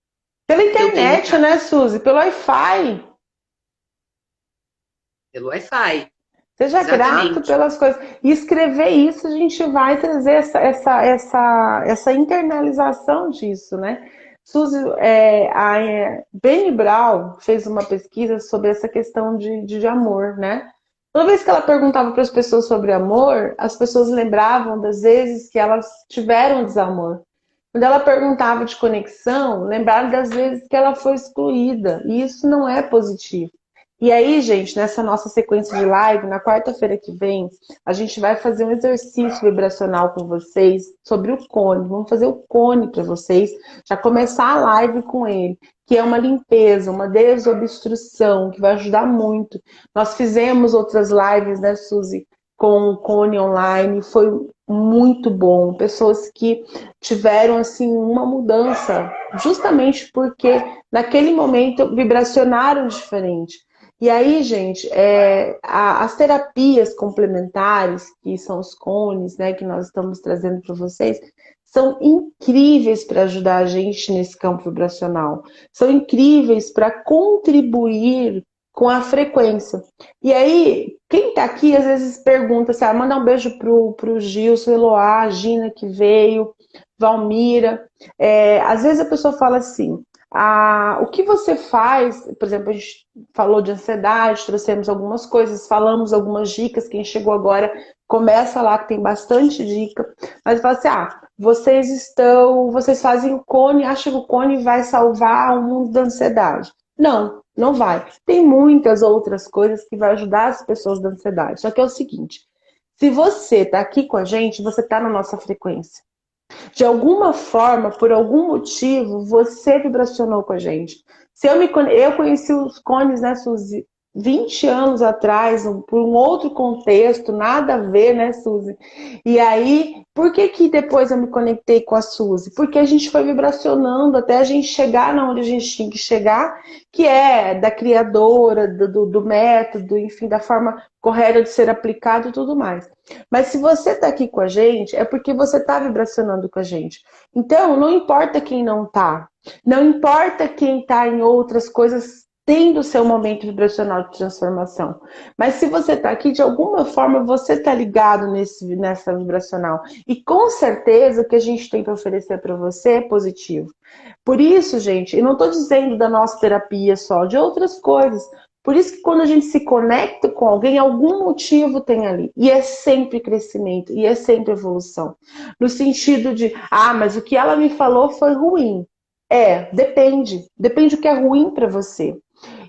B: Pela
A: que eu tenho em
B: internet,
A: casa,
B: né, Suzy? Pelo Wi-Fi.
A: pelo Wi-Fi.
B: Seja grato
A: Exatamente.
B: pelas coisas. E escrever isso, a gente vai trazer essa internalização disso, né? Suzy, Bene Brown fez uma pesquisa sobre essa questão de amor, né? Toda vez que ela perguntava para as pessoas sobre amor, as pessoas lembravam das vezes que elas tiveram desamor. Quando ela perguntava de conexão, lembraram das vezes que ela foi excluída. E isso não é positivo. E aí, gente, nessa nossa sequência de live, na quarta-feira que vem, a gente vai fazer um exercício vibracional com vocês sobre o cone. Vamos fazer o cone para vocês, já começar a live com ele, que é uma limpeza, uma desobstrução, que vai ajudar muito. Nós fizemos outras lives, né, Suzy, com o cone online, foi muito bom. Pessoas que tiveram, assim, uma mudança, justamente porque naquele momento vibracionaram diferente. E aí, gente, as terapias complementares, que são os cones, né, que nós estamos trazendo para vocês, são incríveis para ajudar a gente nesse campo vibracional. São incríveis para contribuir com a frequência. E aí, quem está aqui às vezes pergunta assim, manda um beijo pro Gilson, Eloá, a Gina que veio, Valmira. Às vezes a pessoa fala assim, o que você faz, por exemplo, a gente falou de ansiedade, trouxemos algumas coisas, falamos algumas dicas, quem chegou agora começa lá que tem bastante dica, mas fala assim, vocês fazem o cone, acham que o cone vai salvar o mundo da ansiedade. Não, não vai. Tem muitas outras coisas que vai ajudar as pessoas da ansiedade. Só que é o seguinte, se você está aqui com a gente, você está na nossa frequência. De alguma forma, por algum motivo, você vibracionou com a gente. Eu conheci os cones, né, Suzy, 20 anos atrás, por um outro contexto, nada a ver, né, Suzy? E aí, por que depois eu me conectei com a Suzy? Porque a gente foi vibracionando até a gente chegar onde a gente tinha que chegar, que é da criadora, do método, enfim, da forma correta de ser aplicado e tudo mais. Mas se você está aqui com a gente, é porque você está vibracionando com a gente. Então, não importa quem não está. Não importa quem está em outras coisas tendo o seu momento vibracional de transformação. Mas se você está aqui, de alguma forma, você está ligado nessa vibracional. E com certeza o que a gente tem para oferecer para você é positivo. Por isso, gente, eu não estou dizendo da nossa terapia só, de outras coisas. Por isso que quando a gente se conecta com alguém, algum motivo tem ali. E é sempre crescimento, e é sempre evolução. No sentido de, mas o que ela me falou foi ruim. Depende. Depende do que é ruim para você.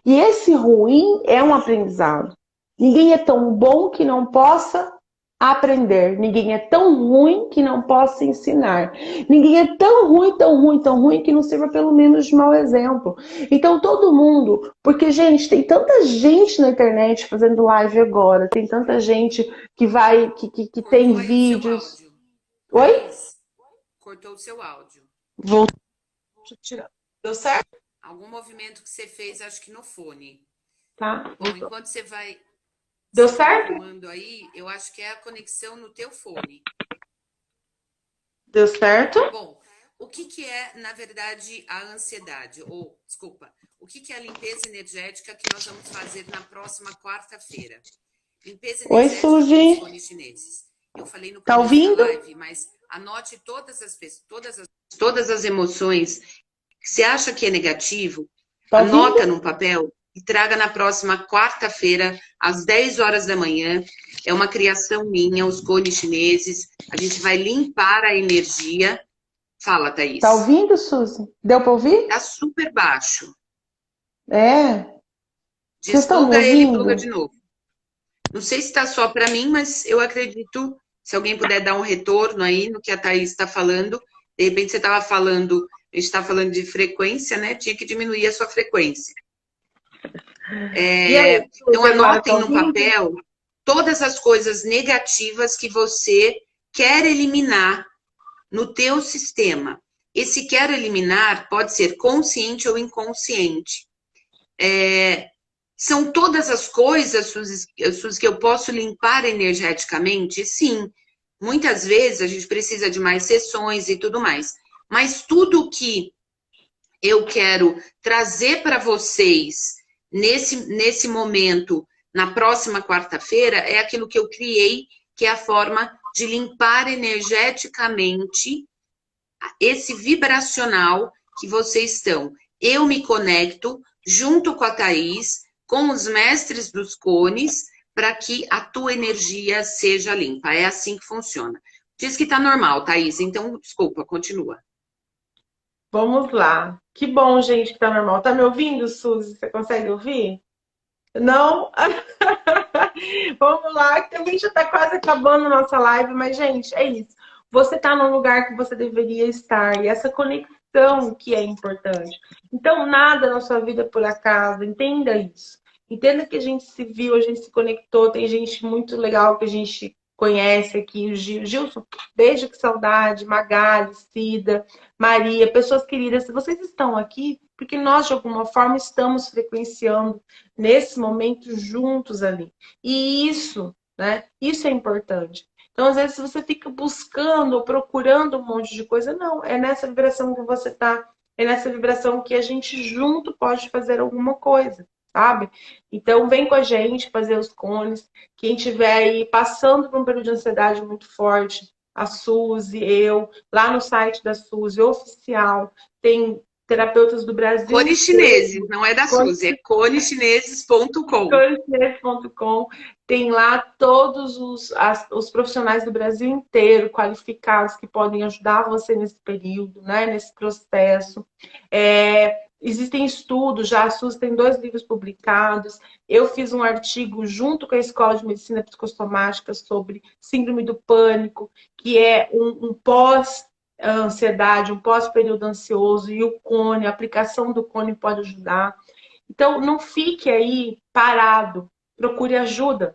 B: E esse ruim é um aprendizado. Ninguém é tão bom que não possa aprender. Ninguém é tão ruim que não possa ensinar. Ninguém é tão ruim, tão ruim, tão ruim que não sirva pelo menos de mau exemplo. Então todo mundo, porque gente, tem tanta gente na internet fazendo live agora, tem tanta gente que vai, que tem
A: Cortou aí o seu
B: vídeos.
A: áudio.
B: Oi?
A: Thaís, cortou o seu áudio.
B: Vou tirar. Deu certo?
A: Algum movimento que você fez, acho que no fone.
B: Tá.
A: Bom, enquanto você
B: Deu
A: vai
B: certo?
A: arrumando aí, eu acho que é a conexão no teu fone.
B: Deu certo?
A: Bom, o que é, na verdade, a ansiedade? Ou, desculpa, o que é a limpeza energética que nós vamos fazer na próxima quarta-feira? Limpeza
B: Oi,
A: energética com os
B: Suzy.
A: cones chineses. Eu falei no
B: Tá
A: começo da
B: ouvindo?
A: live, mas anote todas as emoções que você acha que é negativo,
B: Tá
A: anota
B: ouvindo?
A: num papel e traga na próxima quarta-feira, às 10 horas da manhã. É uma criação minha, os cones chineses. A gente vai limpar a energia. Fala, Thaís.
B: Tá ouvindo, Suzy? Deu pra ouvir?
A: Tá super baixo.
B: É. Vocês estão me
A: Despluga ele e pluga
B: ouvindo?
A: de novo. Não sei se tá só para mim, mas eu acredito, se alguém puder dar um retorno aí no que a Thaís está falando. De repente você estava falando, a gente está falando de frequência, né? Tinha que diminuir a sua frequência.
B: E aí,
A: Então
B: Suzy, agora tá
A: anotem no
B: ouvindo?
A: papel todas as coisas negativas que você quer eliminar no teu sistema. Esse quer eliminar pode ser consciente ou inconsciente. São todas as coisas, Suzy, que eu posso limpar energeticamente? Sim. Muitas vezes a gente precisa de mais sessões e tudo mais. Mas tudo que eu quero trazer para vocês nesse momento, na próxima quarta-feira, é aquilo que eu criei, que é a forma de limpar energeticamente esse vibracional que vocês estão. Eu me conecto junto com a Thaís, com os mestres dos cones, para que a tua energia seja limpa. É assim que funciona. Diz que tá normal, Thaís, então, desculpa, continua.
B: Vamos lá. Que bom, gente, que tá normal. Tá me ouvindo, Suzy? Você consegue ouvir? Não? Vamos lá, que também já está quase acabando a nossa live, mas, gente, é isso. Você está no lugar que você deveria estar, e essa conexão que é importante. Então, nada na sua vida é por acaso, entenda isso. Entenda que a gente se viu, a gente se conectou, tem gente muito legal que a gente conhece aqui, o Gilson, beijo, que saudade, Magali, Cida, Maria, pessoas queridas, se vocês estão aqui, porque nós, de alguma forma, estamos frequenciando nesse momento juntos ali. E isso, né? Isso é importante. Então, às vezes, você fica buscando ou procurando um monte de coisa, não. É nessa vibração que você tá. É nessa vibração que a gente junto pode fazer alguma coisa, sabe? Então, vem com a gente fazer os cones. Quem tiver aí passando por um período de ansiedade muito forte, a Suzy, eu, lá no site da Suzy, oficial, tem terapeutas do Brasil
A: Cones chineses, não é da Suzy, é coneschineses.com.
B: coneschineses.com. Tem lá todos os profissionais do Brasil inteiro qualificados que podem ajudar você nesse período, né, nesse processo. Existem estudos, já a SUS tem 2 livros publicados. Eu fiz um artigo junto com a Escola de Medicina Psicossomática sobre síndrome do pânico, que é um pós-ansiedade, um pós-período ansioso, e o cone, a aplicação do cone pode ajudar. Então, não fique aí parado, procure ajuda,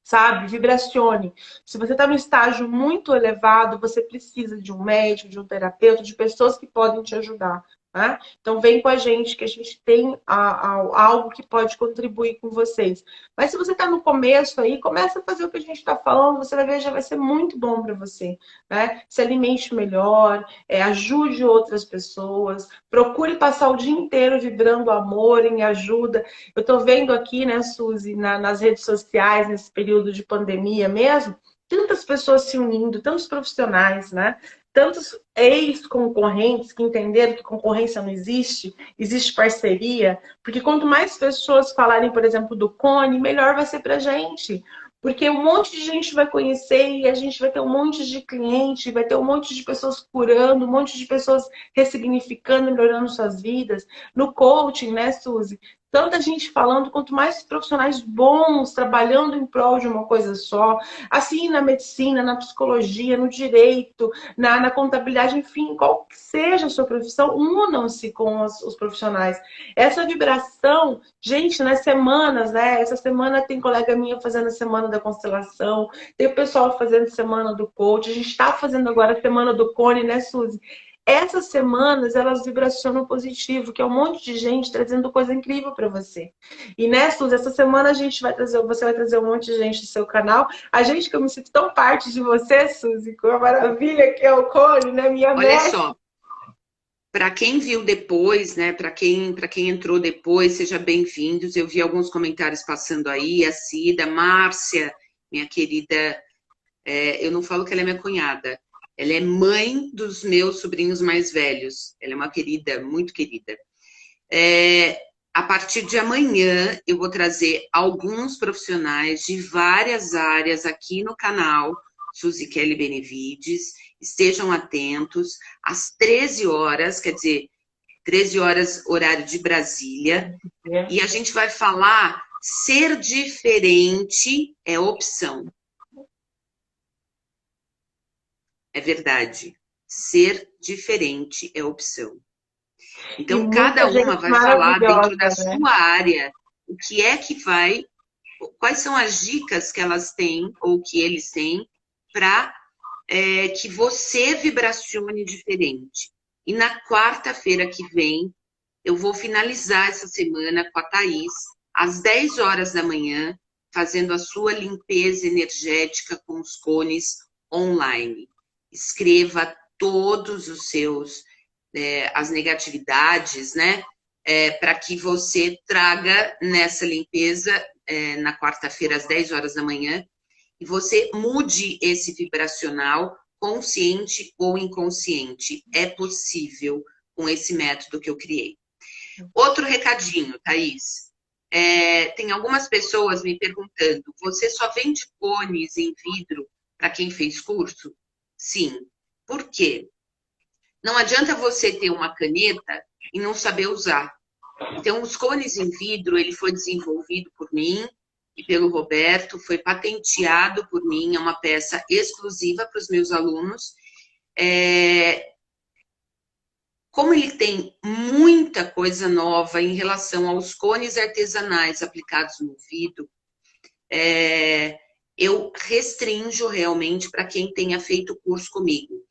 B: sabe? Vibracione. Se você está no estágio muito elevado, você precisa de um médico, de um terapeuta, de pessoas que podem te ajudar. né? Então vem com a gente que a gente tem algo que pode contribuir com vocês. Mas se você está no começo aí, começa a fazer o que a gente está falando, você vai ver, já vai ser muito bom para você, né? Se alimente melhor, ajude outras pessoas, procure passar o dia inteiro vibrando amor, em ajuda. Eu estou vendo aqui, né, Suzy, nas redes sociais, nesse período de pandemia mesmo, tantas pessoas se unindo, tantos profissionais, né? Tantos ex-concorrentes que entenderam que concorrência não existe, existe parceria, porque quanto mais pessoas falarem, por exemplo, do Cone, melhor vai ser para a gente. Porque um monte de gente vai conhecer e a gente vai ter um monte de cliente, vai ter um monte de pessoas curando, um monte de pessoas ressignificando, melhorando suas vidas. No coaching, né, Suzy? Tanta gente falando, quanto mais profissionais bons trabalhando em prol de uma coisa só, assim na medicina, na psicologia, no direito, na contabilidade, enfim, qual que seja a sua profissão, unam-se com os profissionais. Essa vibração, gente, nas semanas, né? Essa semana tem colega minha fazendo a semana da constelação, tem o pessoal fazendo semana do coach, a gente está fazendo agora a semana do Cone, né, Suzy? Essas semanas, elas vibracionam positivo, que é um monte de gente trazendo coisa incrível para você. E, né, Suzy, essa semana a gente vai trazer, você vai trazer um monte de gente do seu canal. A gente, que eu me sinto tão parte de você, Suzy, com a maravilha que é o Cone, né, minha
A: Olha
B: mestre.
A: só, para quem viu depois, né, para quem entrou depois, seja bem-vindos. Eu vi alguns comentários passando aí, a Cida, Márcia, minha querida, eu não falo que ela é minha cunhada, ela é mãe dos meus sobrinhos mais velhos. Ela é uma querida, muito querida. A partir de amanhã, eu vou trazer alguns profissionais de várias áreas aqui no canal Suzy Kelly Benevides. Estejam atentos. Às 13 horas, quer dizer, 13 horas, horário de Brasília. E a gente vai falar: ser diferente é opção. É verdade. Ser diferente é opção. Então, cada uma vai falar dentro da sua área o que é que vai, quais são as dicas que elas têm ou que eles têm para que você vibracione diferente. E na quarta-feira que vem, eu vou finalizar essa semana com a Thaís, às 10 horas da manhã, fazendo a sua limpeza energética com os cones online. Escreva todos os seus as negatividades, né? Para que você traga nessa limpeza na quarta-feira, às 10 horas da manhã, e você mude esse vibracional, consciente ou inconsciente. É possível com esse método que eu criei. Outro recadinho, Thaís. Tem algumas pessoas me perguntando: você só vende cones em vidro para quem fez curso? Sim. Por quê? Não adianta você ter uma caneta e não saber usar. Então, os cones em vidro, ele foi desenvolvido por mim e pelo Roberto, foi patenteado por mim, é uma peça exclusiva para os meus alunos. Como ele tem muita coisa nova em relação aos cones artesanais aplicados no vidro, eu restringo realmente para quem tenha feito o curso comigo.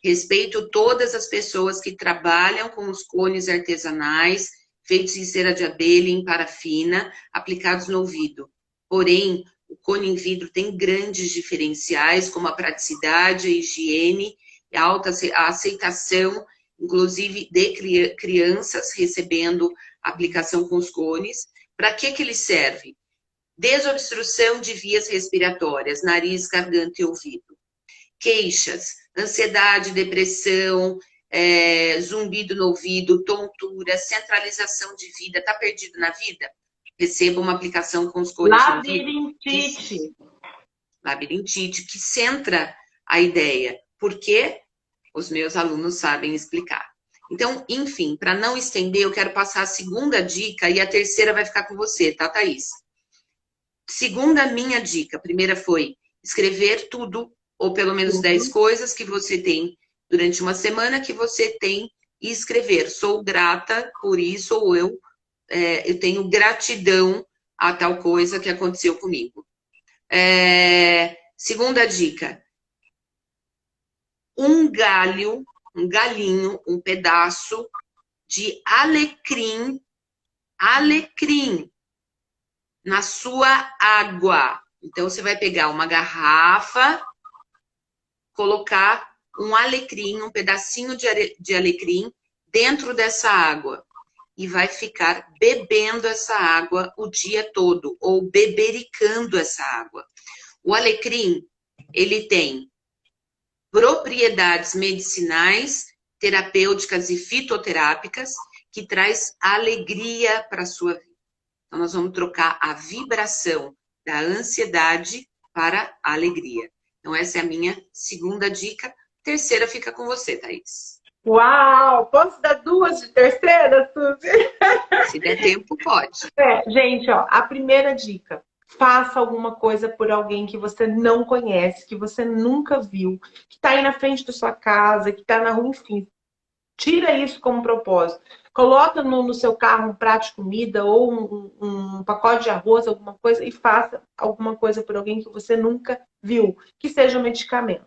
A: Respeito todas as pessoas que trabalham com os cones artesanais, feitos em cera de abelha e em parafina, aplicados no ouvido. Porém, o cone em vidro tem grandes diferenciais, como a praticidade, a higiene, a aceitação, inclusive de crianças recebendo aplicação com os cones. Para que ele serve? Desobstrução de vias respiratórias, nariz, garganta e ouvido. Queixas, ansiedade, depressão, zumbido no ouvido, tontura, centralização de vida. Está perdido na vida? Receba uma aplicação com os cones no ouvido. Labirintite, que centra a ideia. Porque os meus alunos sabem explicar. Então, enfim, para não estender, eu quero passar a segunda dica e a terceira vai ficar com você, tá, Thaís? Segunda minha dica. A primeira foi escrever tudo, ou pelo menos 10 coisas que você tem durante uma semana que você tem e escrever. Sou grata por isso, ou eu tenho gratidão a tal coisa que aconteceu comigo. Segunda dica. Um galinho, um pedaço de alecrim, alecrim, na sua água. Então, você vai pegar uma garrafa, colocar um alecrim, um pedacinho de alecrim dentro dessa água. E vai ficar bebendo essa água o dia todo, ou bebericando essa água. O alecrim, ele tem propriedades medicinais, terapêuticas e fitoterápicas, que traz alegria para a sua vida. Então, nós vamos trocar a vibração da ansiedade para a alegria. Então, essa é a minha segunda dica. Terceira fica com você, Thaís.
B: Uau! Posso dar duas de terceira, Suzy?
A: Se der tempo, pode.
B: Gente, ó, a primeira dica. Faça alguma coisa por alguém que você não conhece, que você nunca viu, que está aí na frente da sua casa, que está na rua, enfim. Tira isso como propósito. Coloca no seu carro um prato de comida ou um pacote de arroz, alguma coisa, e faça alguma coisa por alguém que você nunca viu, que seja um medicamento.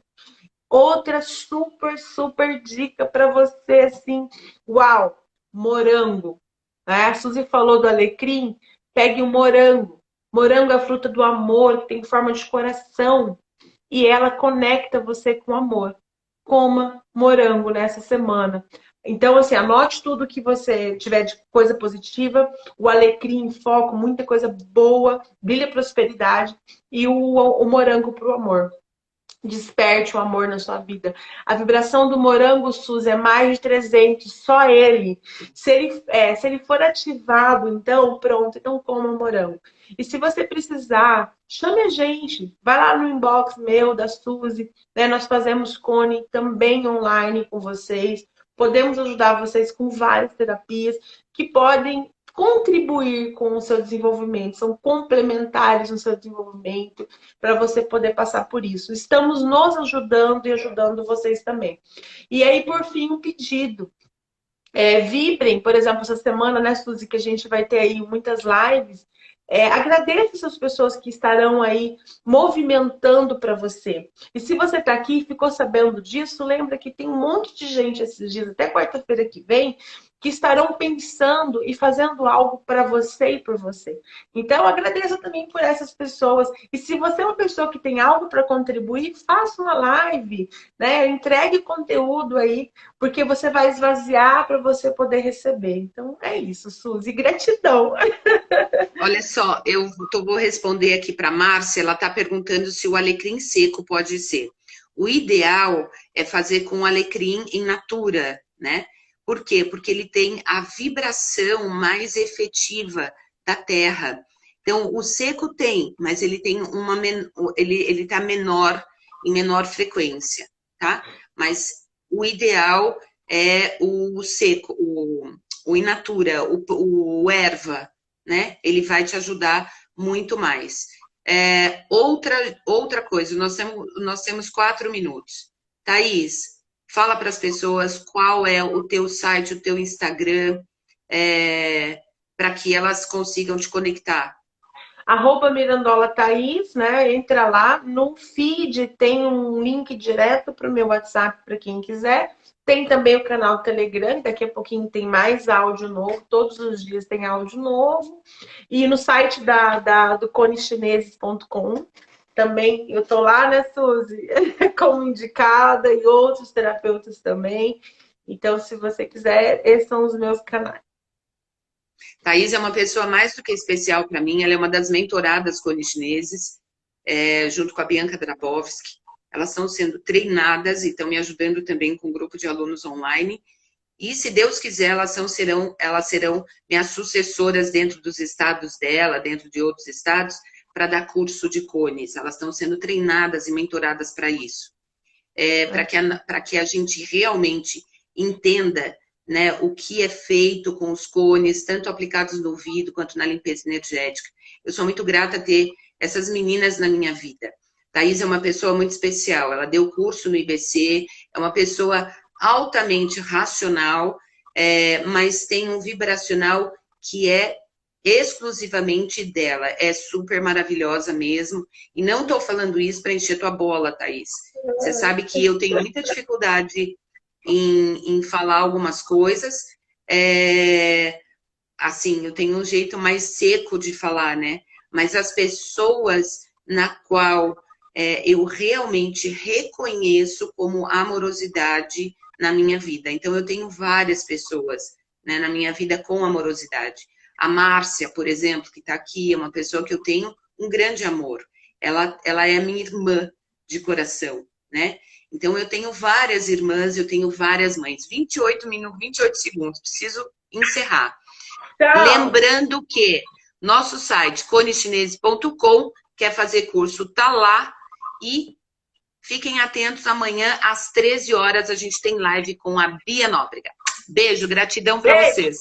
B: Outra super dica para você, assim, uau, morango. Né? A Suzy falou do alecrim, pegue um morango. Morango é a fruta do amor, que tem forma de coração. E ela conecta você com o amor. Coma morango nessa semana. Então, assim, anote tudo que você tiver de coisa positiva. O alecrim, foco, muita coisa boa, brilha prosperidade. E o morango para o amor. Desperte o amor na sua vida. A vibração do morango, Suzy, é mais de 300, só ele. Se ele for ativado, então, pronto, então coma morango. E se você precisar, chame a gente. Vai lá no inbox meu, da Suzy. Né? Nós fazemos Cone também online com vocês. Podemos ajudar vocês com várias terapias que podem contribuir com o seu desenvolvimento, são complementares no seu desenvolvimento para você poder passar por isso. Estamos nos ajudando e ajudando vocês também. E aí, por fim, um pedido. Vibrem, por exemplo, essa semana, né, Suzy, que a gente vai ter aí muitas lives. Agradeça essas pessoas que estarão aí movimentando para você. E se você está aqui e ficou sabendo disso, lembra que tem um monte de gente esses dias, até quarta-feira que vem, que estarão pensando e fazendo algo para você e por você. Então, agradeça também por essas pessoas. E se você é uma pessoa que tem algo para contribuir, faça uma live, né? Entregue conteúdo aí, porque você vai esvaziar para você poder receber. Então, é isso, Suzy. Gratidão.
A: Olha só, vou responder aqui para a Márcia, ela está perguntando se o alecrim seco pode ser. O ideal é fazer com alecrim in natura, né? Por quê? Porque ele tem a vibração mais efetiva da terra. Então, o seco tem, mas ele tem ele está em menor frequência, tá? Mas o ideal é o seco, o in natura, o erva, né? Ele vai te ajudar muito mais. Outra coisa, nós temos 4 minutos. Thaís, fala para as pessoas qual é o teu site, o teu Instagram, para que elas consigam te conectar.
B: @Mirandola Thaís, né? Entra lá. No feed tem um link direto para o meu WhatsApp para quem quiser. Tem também o canal Telegram, daqui a pouquinho tem mais áudio novo, todos os dias tem áudio novo. E no site do conechineses.com também, eu tô lá, né, Suzy? Como indicada e outros terapeutas também. Então, se você quiser, esses são os meus canais.
A: Thaís é uma pessoa mais do que especial para mim, ela é uma das mentoradas conechineses, junto com a Bianca Drabowski. Elas estão sendo treinadas e estão me ajudando também com um grupo de alunos online. E, se Deus quiser, elas serão minhas sucessoras dentro dos estados dela, dentro de outros estados, para dar curso de cones. Elas estão sendo treinadas e mentoradas para isso. Para que a gente realmente entenda, né, o que é feito com os cones, tanto aplicados no ouvido quanto na limpeza energética. Eu sou muito grata a ter essas meninas na minha vida. Thaís é uma pessoa muito especial, ela deu curso no IBC, é uma pessoa altamente racional, mas tem um vibracional que é exclusivamente dela, é super maravilhosa mesmo, e não estou falando isso para encher tua bola, Thaís. Você sabe que eu tenho muita dificuldade em falar algumas coisas, assim, eu tenho um jeito mais seco de falar, né? Mas as pessoas na qual eu realmente reconheço como amorosidade na minha vida. Então, eu tenho várias pessoas, né, na minha vida com amorosidade. A Márcia, por exemplo, que está aqui, é uma pessoa que eu tenho um grande amor. Ela é minha irmã de coração, né? Então, eu tenho várias irmãs, eu tenho várias mães. 28 minutos, 28 segundos, preciso encerrar.
B: Tchau!
A: Lembrando que nosso site, conechinese.com, quer fazer curso, tá lá. E fiquem atentos, amanhã às 13 horas a gente tem live com a Bia Nóbrega. Beijo, gratidão para
B: Beijo!
A: vocês.